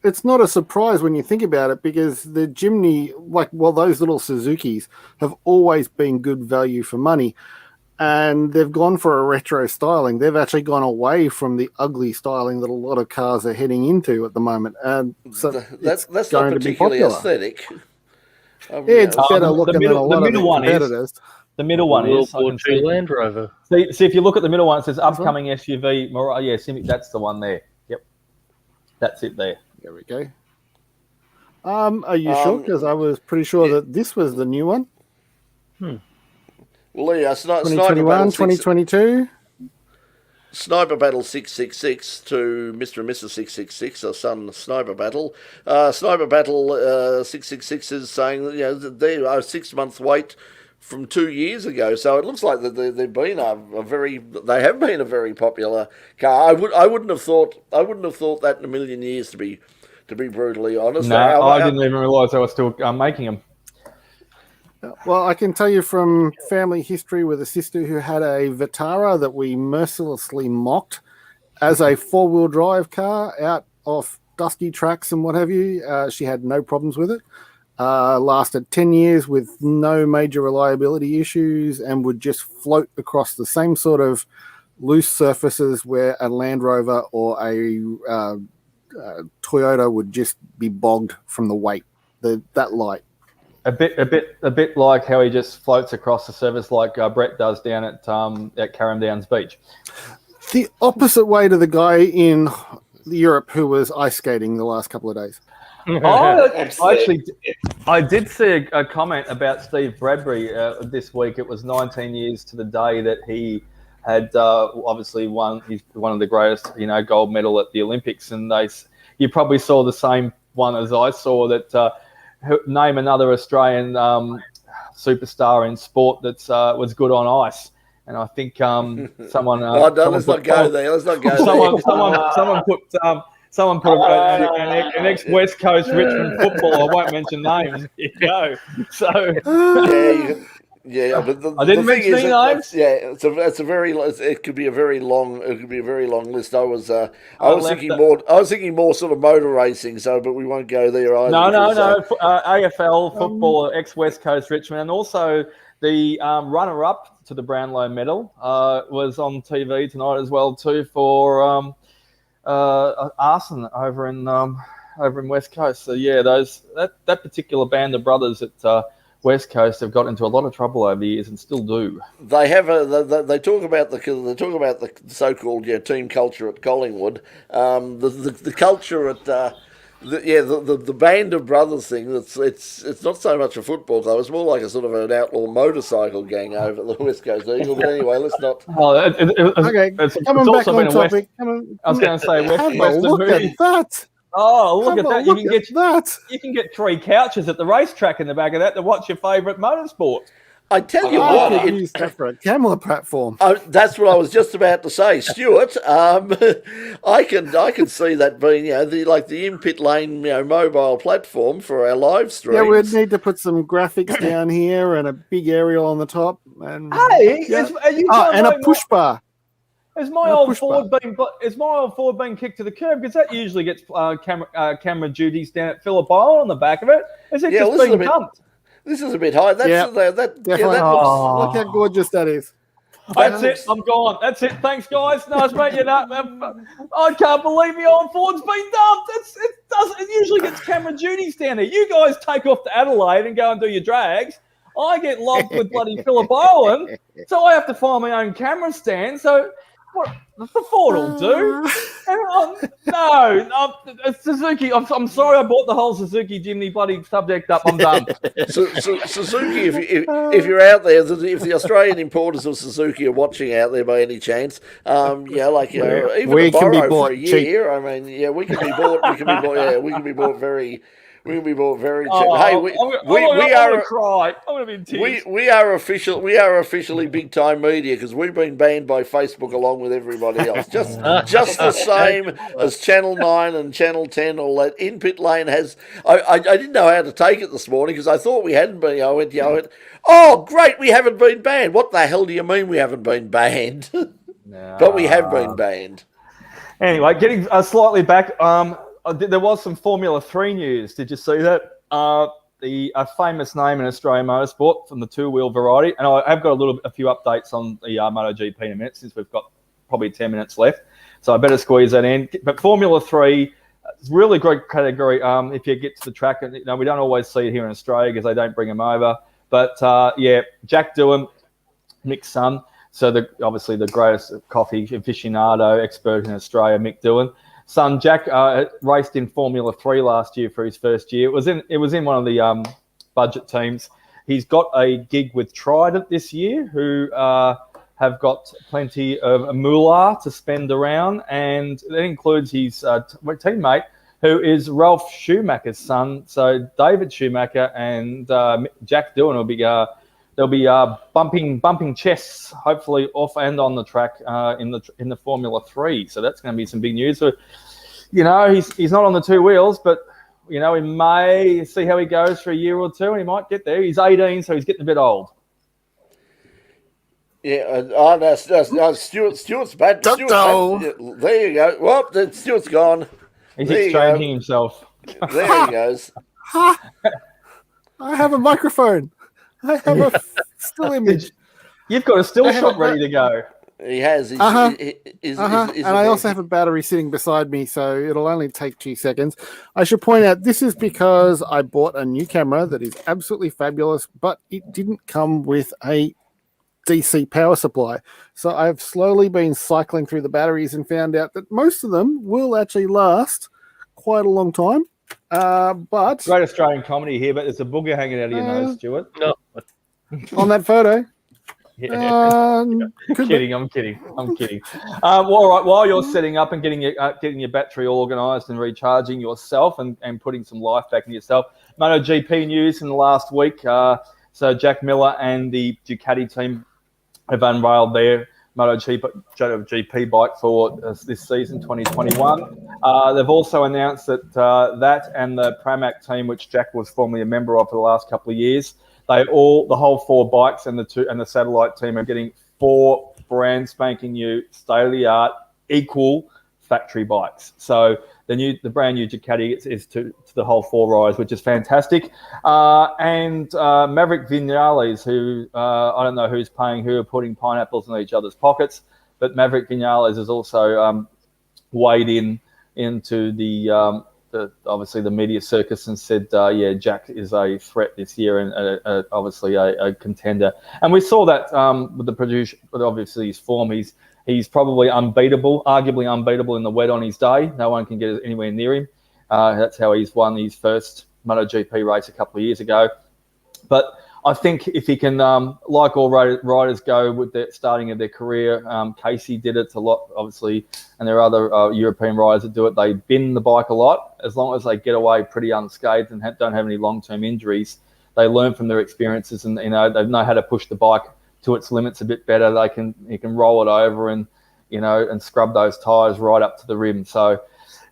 It's not a surprise when you think about it, because the Jimny, those little Suzukis have always been good value for money, and they've gone for a retro styling. They've actually gone away from the ugly styling that a lot of cars are heading into at the moment, and so that's going not to be particularly popular. aesthetic. It's better looking than a lot of competitors. The middle one is World War II Land Rover. See, if you look at the middle one, it says upcoming SUV. That's the one there. Yep, that's it there. There we go. Are you sure? Because I was pretty sure that this was the new one. Well, yeah, 2021, 2022. Sniper Battle 666 to Mr. and Mrs. 666, our son Sniper Battle. Sniper Battle 666 is saying that they are a 6 month wait from 2 years ago. So it looks like that they've been they have been a very popular car. I wouldn't have thought that in a million years, to be brutally honest. No, I didn't even realise they were still making them. Well, I can tell you from family history with a sister who had a Vitara that we mercilessly mocked as a 4-wheel drive car out off dusty tracks and what have you. She had no problems with it. Lasted 10 years with no major reliability issues and would just float across the same sort of loose surfaces where a Land Rover or a Toyota would just be bogged from the weight. That light. A bit like how he just floats across the surface like Brett does down at Carrum Downs Beach. The opposite way to the guy in Europe who was ice skating the last couple of days. I did see a comment about Steve Bradbury this week. It was 19 years to the day that he had obviously won. He's one of the greatest, gold medal at the Olympics, and you probably saw the same one as I saw. That name another Australian superstar in sport that was good on ice. And I think someone. Let's not go there. Someone put an ex-West Coast Richmond footballer. I won't mention names. There you go. So but I didn't mention any names. It could be a very long list. I was thinking more sort of motor racing. But we won't go there either. No. AFL footballer, ex-West Coast Richmond, and also the runner-up to the Brownlow medal was on TV tonight as well too for Arson over in West Coast. So yeah, that particular band of brothers at West Coast have got into a lot of trouble over the years and still do. They have they talk about the so-called team culture at Collingwood. The culture at the band of brothers thing. It's not so much a football club. It's more like a sort of an outlaw motorcycle gang over at the West Coast Eagle. But anyway, let's not. Okay, coming back on topic. I was going to say Western look movie. at that. Oh, look at that! That. You can get 3 couches at the racetrack in the back of that to watch your favourite motorsport. I tell you I what, could use that for a camera platform. That's what I was just about to say, Stuart. I can see that being the in-pit lane mobile platform for our live streams. Yeah, we'd need to put some graphics down here and a big aerial on the top, and and a push bar. Is my old Ford being kicked to the curb? Because that usually gets camera duties down at Phillip Island on the back of it. Is it just being dumped? This is a bit high. Definitely. Look how gorgeous that is. That's it. I'm gone. That's it. Thanks, guys. Nice meeting you. I can't believe the old Ford's been dumped. It usually gets camera duties down here. You guys take off to Adelaide and go and do your drags. I get lobbed with bloody Phillip Island, so I have to find my own camera stand. So what the Ford will do? No Suzuki. I'm sorry I brought the whole Suzuki Jimny bloody subject up. I'm done. Suzuki, if you're out there, if the Australian importers of Suzuki are watching out there by any chance, even we to can be borrow bought for a cheap. year, I mean, we can be bought. We can be bought. Yeah, we can be bought very. We can be bought very cheap. Hey, we are. Cry. I'm gonna be in tears. We are official. We are officially big time media because we've been banned by Facebook along with everybody else. Just the same as Channel 9 and Channel 10. All that In Pit Lane has. I didn't know how to take it this morning because I thought we hadn't been. I went. Oh, great! We haven't been banned. What the hell do you mean we haven't been banned? No. But we have been banned. Anyway, getting slightly back. There was some Formula 3 news. Did you see that? A famous name in Australian motorsport from the two-wheel variety. And I have got a few updates on the MotoGP in a minute since we've got probably 10 minutes left. So I better squeeze that in. But Formula 3, it's a really great category if you get to the track. And, we don't always see it here in Australia because they don't bring them over. But, Jack Doohan, Mick's son. So obviously the greatest coffee aficionado expert in Australia, Mick Doohan. Son Jack raced in Formula 3 last year for his first year. It was in one of the budget teams. He's got a gig with Trident this year, who have got plenty of moolah to spend around, and that includes his teammate, who is Ralph Schumacher's son. So David Schumacher and Jack Doohan will be they'll be bumping chests, hopefully off and on the track in the Formula 3. So that's going to be some big news. So, he's not on the two wheels, but we may see how he goes for a year or two, and he might get there. He's 18, so he's getting a bit old. Yeah. No, Stuart's bad. Stuart's bad. There you go. Well, Stuart's gone. He's exchanging himself. There he goes. I have a microphone. I have a still image. You've got a still shot ready to go. He has. And I also have a battery sitting beside me, so it'll only take 2 seconds. I should point out this is because I bought a new camera that is absolutely fabulous, but it didn't come with a DC power supply. So I've slowly been cycling through the batteries and found out that most of them will actually last quite a long time. But great Australian comedy here, but there's a booger hanging out of your nose, Stuart. No. On that photo. I'm kidding. All right, while you're setting up and getting your battery organised and recharging yourself and putting some life back in yourself, MotoGP news in the last week. So Jack Miller and the Ducati team have unveiled their MotoGP bike for this season, 2021. They've also announced that that and the Pramac team, which Jack was formerly a member of for the last couple of years, the whole 4 bikes and the satellite team are getting 4 brand spanking new, state-of-the-art, equal factory bikes. So the brand new Ducati is to the whole 4 riders, which is fantastic. And Maverick Vinales, who I don't know who's paying who, are putting pineapples in each other's pockets, but Maverick Vinales has also weighed into the obviously the media circus and said, Jack is a threat this year and obviously a contender. And we saw that with the producer, but obviously his form, he's probably arguably unbeatable in the wet on his day. No one can get anywhere near him. That's how he's won his first MotoGP race a couple of years ago. But I think if he can, like all riders go with the starting of their career, Casey did it a lot, obviously, and there are other European riders that do it. They bin the bike a lot. As long as they get away pretty unscathed and don't have any long-term injuries, they learn from their experiences and they know how to push the bike to its limits a bit better. You can roll it over and scrub those tyres right up to the rim. So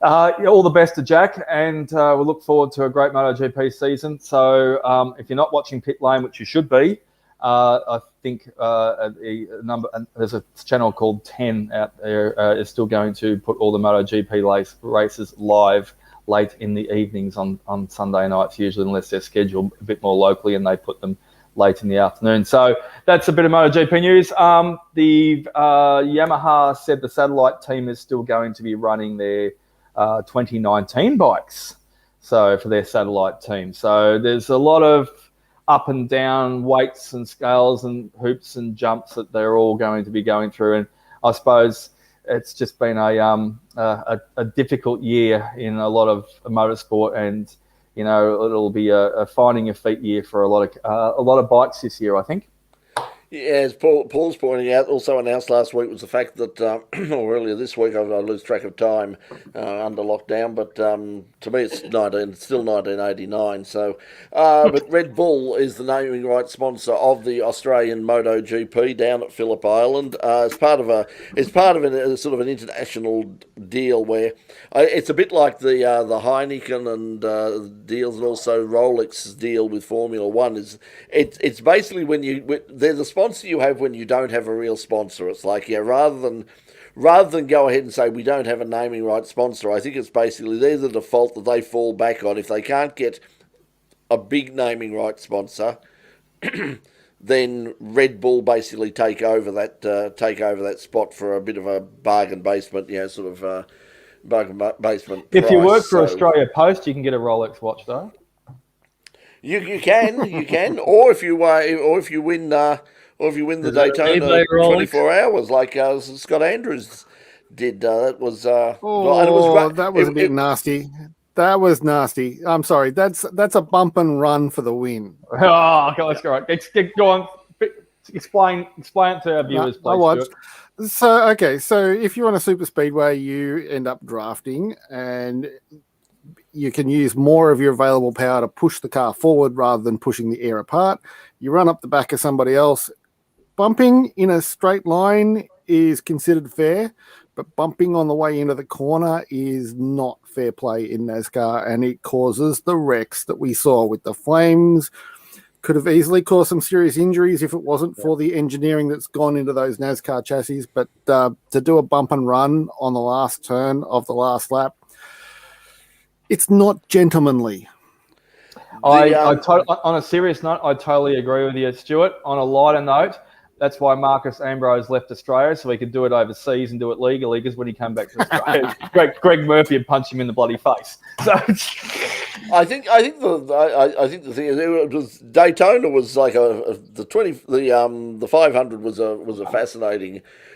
all the best to Jack, and we'll look forward to a great MotoGP season. So if you're not watching Pit Lane, which you should be, I think there's a channel called 10 out there is still going to put all the MotoGP races live late in the evenings on Sunday nights, usually, unless they're scheduled a bit more locally and they put them late in the afternoon. So that's a bit of MotoGP news. The Yamaha said the satellite team is still going to be running their 2019 bikes, so for their satellite team. So there's a lot of up and down weights and scales and hoops and jumps that they're all going to be going through. And I suppose it's just been a difficult year in a lot of motorsport, and it'll be a finding your feet year for a lot of bikes this year, I think. Yeah, as Paul's pointing out, also announced last week was the fact that, or earlier this week, I lose track of time under lockdown, but to me it's still 1989. So, but Red Bull is the naming rights sponsor of the Australian Moto GP down at Phillip Island. It's part of a sort of an international deal where it's a bit like the Heineken and deals, and also Rolex's deal with Formula One. It's basically they're the sponsor you have when you don't have a real sponsor. It's like, rather than go ahead and say we don't have a naming rights sponsor, I think it's basically they're the default that they fall back on. If they can't get a big naming rights sponsor, then Red Bull basically take over that spot for a bit of a bargain basement, bargain basement price. If you work for Australia Post, you can get a Rolex watch though. You can, or if you win the Daytona 24 hours like Scott Andrews did, that was that was a bit nasty. That was nasty. I'm sorry. That's a bump and run for the win. Oh, okay, let's go. Right. Go on. Explain it to our viewers, please. So if you're on a super speedway, you end up drafting, and you can use more of your available power to push the car forward rather than pushing the air apart. You run up the back of somebody else. Bumping in a straight line is considered fair, but bumping on the way into the corner is not fair play in NASCAR, and it causes the wrecks that we saw with the flames. Could have easily caused some serious injuries if it wasn't for the engineering that's gone into those NASCAR chassis. But to do a bump and run on the last turn of the last lap, it's not gentlemanly. On a serious note, I totally agree with you, Stuart. On a lighter note, that's why Marcus Ambrose left Australia, so he could do it overseas and do it legally, because when he came back to Australia, Greg Murphy would punch him in the bloody face. So I think the thing is, it was Daytona was like the 500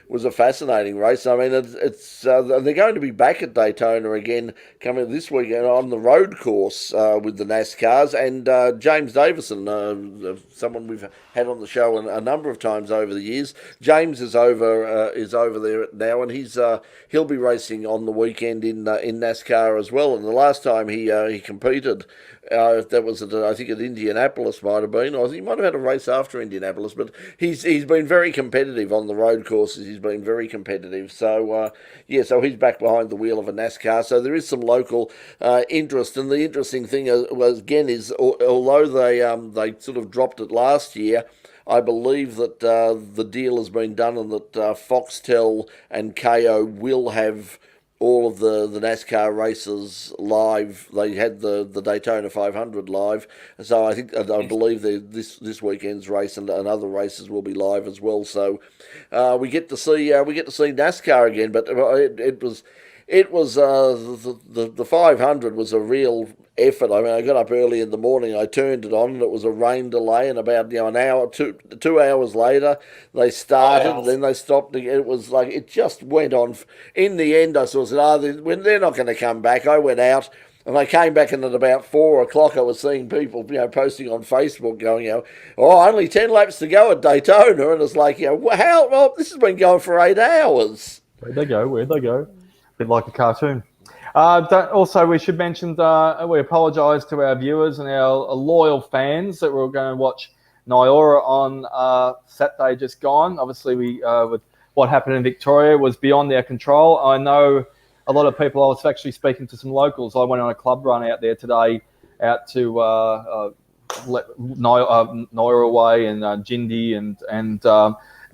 was a fascinating race. I mean, they're going to be back at Daytona again coming this weekend on the road course with the NASCARs, and James Davison, someone we've had on the show a number of times over the years. James is over there now, and he'll be racing on the weekend in NASCAR as well. And the last time he competed, that was I think at Indianapolis might have been, or he might have had a race after Indianapolis, but he's been very competitive on the road courses. He's been very competitive. So so he's back behind the wheel of a NASCAR. So there is some local interest, and the interesting thing again is, although they sort of dropped it last year, I believe that the deal has been done, and that Foxtel and KO will have all of the NASCAR races live. They had the Daytona 500 live, so I believe this weekend's race and other races will be live as well. So we get to see NASCAR again. But it was the 500 was a real effort. I mean, I got up early in the morning, I turned it on, and it was a rain delay, and about an hour, 2 hours later, they started, and then they stopped again. It was like, it just went on. In the end, I sort of said, they're not going to come back. I went out, and I came back, and at about 4 o'clock, I was seeing people, posting on Facebook going, only 10 laps to go at Daytona, and it's like, this has been going for 8 hours. Where'd they go? A bit like a cartoon. Also, we should mention we apologise to our viewers and our loyal fans that we're going to watch Nyora on Saturday just gone. Obviously, with what happened in Victoria was beyond our control. I know a lot of people. I was actually speaking to some locals. I went on a club run out there today, out to Nyora Way and Jindy and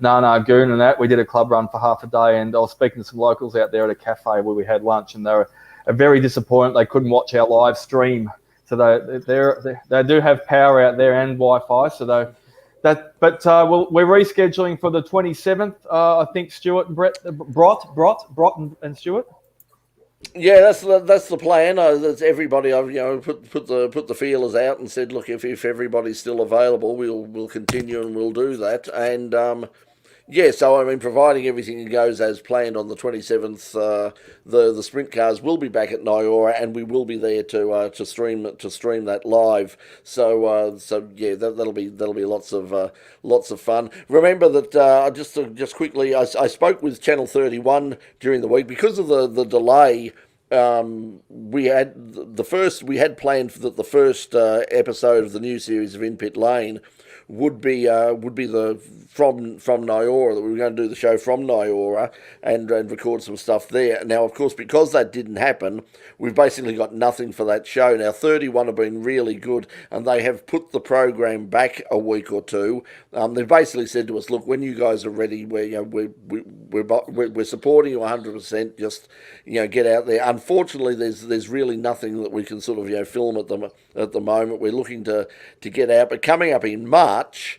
Nana Goon and that. We did a club run for half a day, and I was speaking to some locals out there at a cafe where we had lunch, and they were very disappointed they couldn't watch our live stream. So they do have power out there and Wi-Fi. So we're rescheduling for the 27th. I think Stuart and Brott and Stuart. Yeah, that's the plan. That's everybody. I've put the feelers out and said, look, if everybody's still available, we'll continue and we'll do that. And Yeah, so I mean, providing everything goes as planned on the 27th, the sprint cars will be back at Nyora, and we will be there to stream that live. So yeah, that'll be lots of fun. Remember that just quickly, I spoke with Channel 31 during the week because of the delay. We had planned that the first episode of the new series of In Pit Lane would be the from Nyora, that we were going to do the show from Nyora and record some stuff there. Now, of course, because that didn't happen, we've basically got nothing for that show. Now, 31 have been really good, and they have put the program back a week or two. They've basically said to us, look, when you guys are ready, we're supporting you 100%. Just get out there. Unfortunately, there's really nothing that we can sort of film at the moment. We're looking to get out, but coming up in March.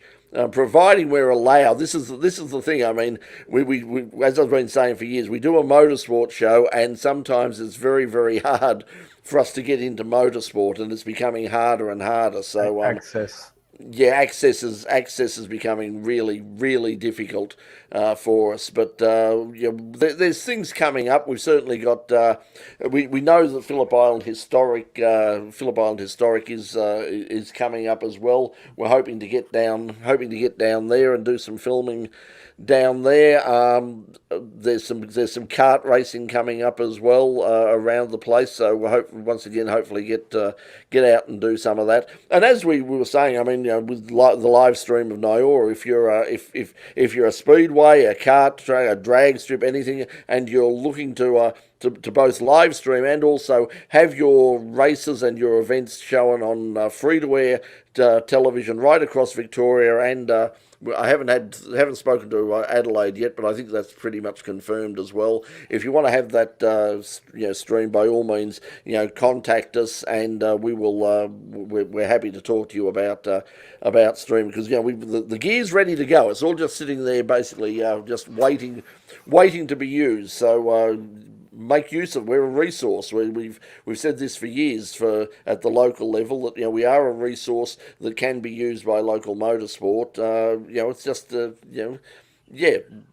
Providing we're allowed, this is the thing. I mean, we as I've been saying for years, we do a motorsport show, and sometimes it's very, very hard for us to get into motorsport, and it's becoming harder and harder. So access. Yeah, access is becoming really, really difficult for us. But there's things coming up. We've certainly got. We know that Phillip Island Historic is coming up as well. We're hoping to get down there and do some filming down there. There's some kart racing coming up as well around the place. So we'll hopefully get out and do some of that. And as we were saying, I mean, with the live stream of Nyora, if you're a speedway, a kart track, a drag strip, anything, and you're looking to both live stream and also have your races and your events shown on free-to-air television right across Victoria, and I haven't spoken to Adelaide yet, but I think that's pretty much confirmed as well. If you want to have that stream, by all means, contact us, and we will. We're happy to talk to you about stream, because the gear's ready to go. It's all just sitting there, basically, just waiting to be used. So. Make use of. We're a resource. We've said this for years at the local level, that we are a resource that can be used by local motorsport. It's just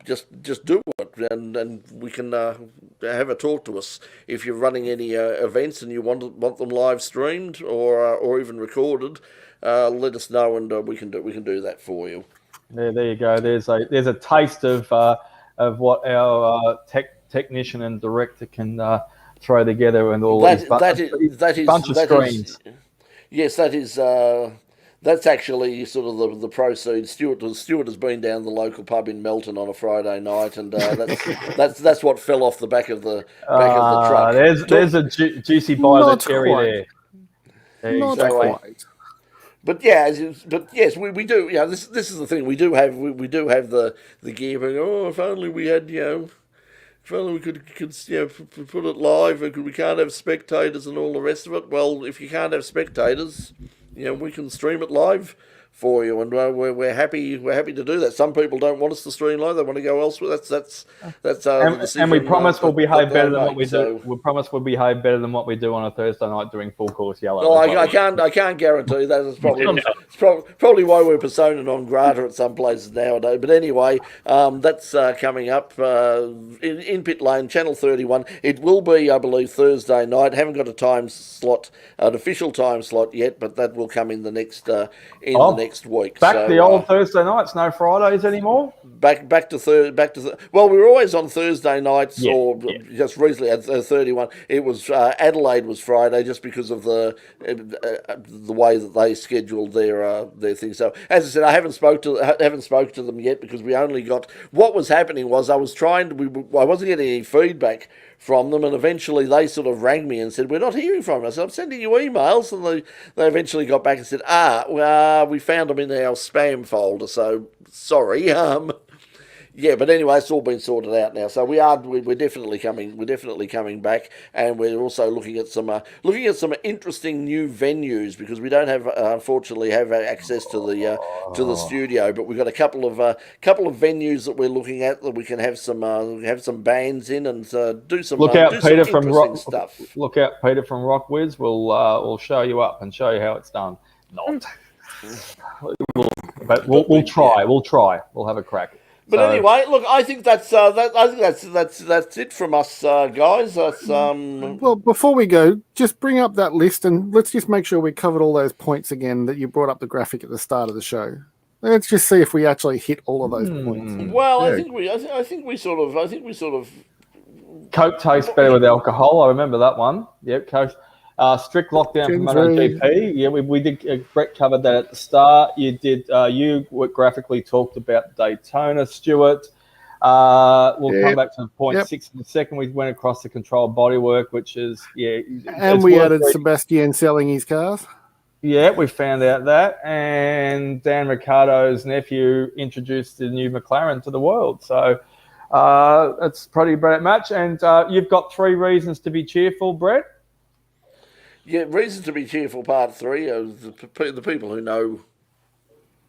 just do it, and we can have a talk to us if you're running any events and you want them live streamed or even recorded. Let us know, and we can do that for you. There you go. There's a taste of what our technician and director can throw together, and all bunch of screens. Yes, that is. That's actually sort of the proceeds. Stuart has been down the local pub in Melton on a Friday night, and that's what fell off the back of the truck. There's a juicy bite of the cherry there. Not quite. But yes, we do. This is the thing. We do have the gear. But, if only we had If only we could put it live, and we can't have spectators and all the rest of it. Well, if you can't have spectators, we can stream it live for you, and we're happy to do that. Some people don't want us to stream live; they want to go elsewhere. That's and we promise we'll behave better than what we do. We promise we'll behave better than what we do on a Thursday night doing full course yellow. No, I can't guarantee that. It's probably why we're persona non grata at some places nowadays. But anyway, that's coming up in Pit Lane, Channel 31. It will be, I believe, Thursday night. Haven't got an official time slot yet, but that will come in the next next week. Back to the old Thursday nights, no Fridays anymore. Back to well, we were always on Thursday nights, just recently at 31. It was Adelaide was Friday, just because of the way that they scheduled their thing. So as I said, I haven't spoke to them yet, because we only got. What was happening was I wasn't getting any feedback from them, and eventually they sort of rang me and said, we're not hearing from us. I'm sending you emails, and they eventually got back and said, we found them in our spam folder, so sorry. Yeah, but anyway, it's all been sorted out now. So we're definitely coming. We're definitely coming back, and we're also looking at some interesting new venues, because we don't unfortunately have access to the studio. But we've got a couple of venues that we're looking at, that we can have some bands in and do some. Look out, Peter from Rock stuff. Look out, Peter from Rock Wiz. We'll show you up and show you how it's done. Not. But we'll try. We'll try. We'll have a crack. But anyway, look, I think that's it from us, guys. That's Well, before we go, just bring up that list and let's just make sure we covered all those points again that you brought up the graphic at the start of the show. Let's just see if we actually hit all of those points. Well, I think we sort of. Coke tastes better with alcohol. I remember that one. Yep, Coke. Strict lockdown for Moto GP. Yeah, we did. Brett covered that at the start. You did. You graphically talked about Daytona, Stuart. We'll come back to point 6 in a second. We went across the controlled bodywork, which is and we added Sebastian selling his cars. Yeah, we found out that, and Dan Ricciardo's nephew introduced the new McLaren to the world. So it's a pretty great match, and you've got 3 reasons to be cheerful, Brett. Yeah, reasons to be cheerful. Part 3. The people who know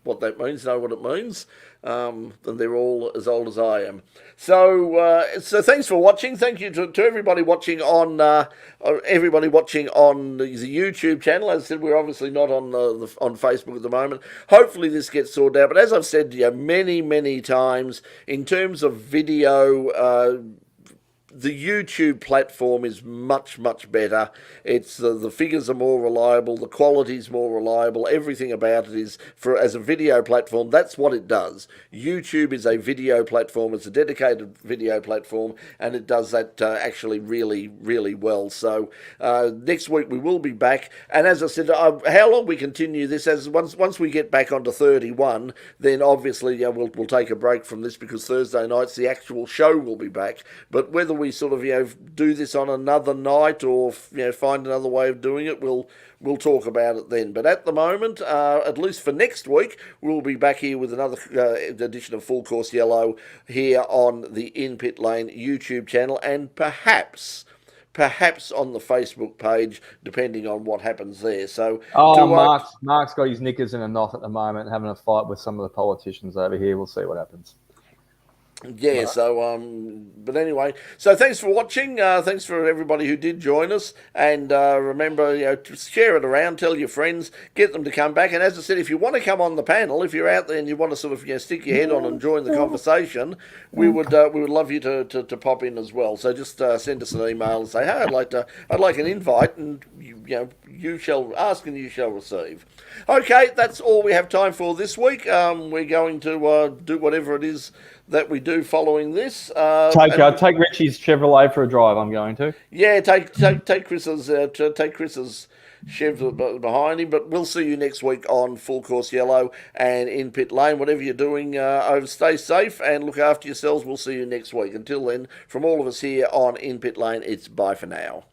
what that means know what it means, and they're all as old as I am. So thanks for watching. Thank you to everybody watching on the YouTube channel. As I said, we're obviously not on Facebook at the moment. Hopefully this gets sorted out. But as I've said many times, in terms of video. The YouTube platform is much better. It's the figures are more reliable, the quality's more reliable. Everything about it is as a video platform. That's what it does. YouTube is a video platform. It's a dedicated video platform, and it does that actually really well. So next week we will be back. And as I said, how long we continue this? As once we get back onto 31, then obviously we'll take a break from this because Thursday nights the actual show will be back. But whether we sort of do this on another night or find another way of doing it, we'll talk about it then. But at the moment, at least for next week, we'll be back here with another edition of Full Course Yellow here on the In Pit Lane YouTube channel, and perhaps on the Facebook page, depending on what happens there. So, Mark's got his knickers in a knot at the moment, having a fight with some of the politicians over here. We'll see what happens. Yeah, so, but anyway, so thanks for watching. Thanks for everybody who did join us. And remember, to share it around, tell your friends, get them to come back. And as I said, if you want to come on the panel, if you're out there and you want to sort of stick your head on and join the conversation, we would love you to pop in as well. So just send us an email and say, hey, I'd like an invite, and you shall ask and you shall receive. Okay, that's all we have time for this week. We're going to do whatever it is that we do following this. Take Richie's Chevrolet for a drive. I'm going to. Yeah, take Chris's Chev behind him. But we'll see you next week on Full Course Yellow and In Pit Lane. Whatever you're doing, stay safe and look after yourselves. We'll see you next week. Until then, from all of us here on In Pit Lane, it's bye for now.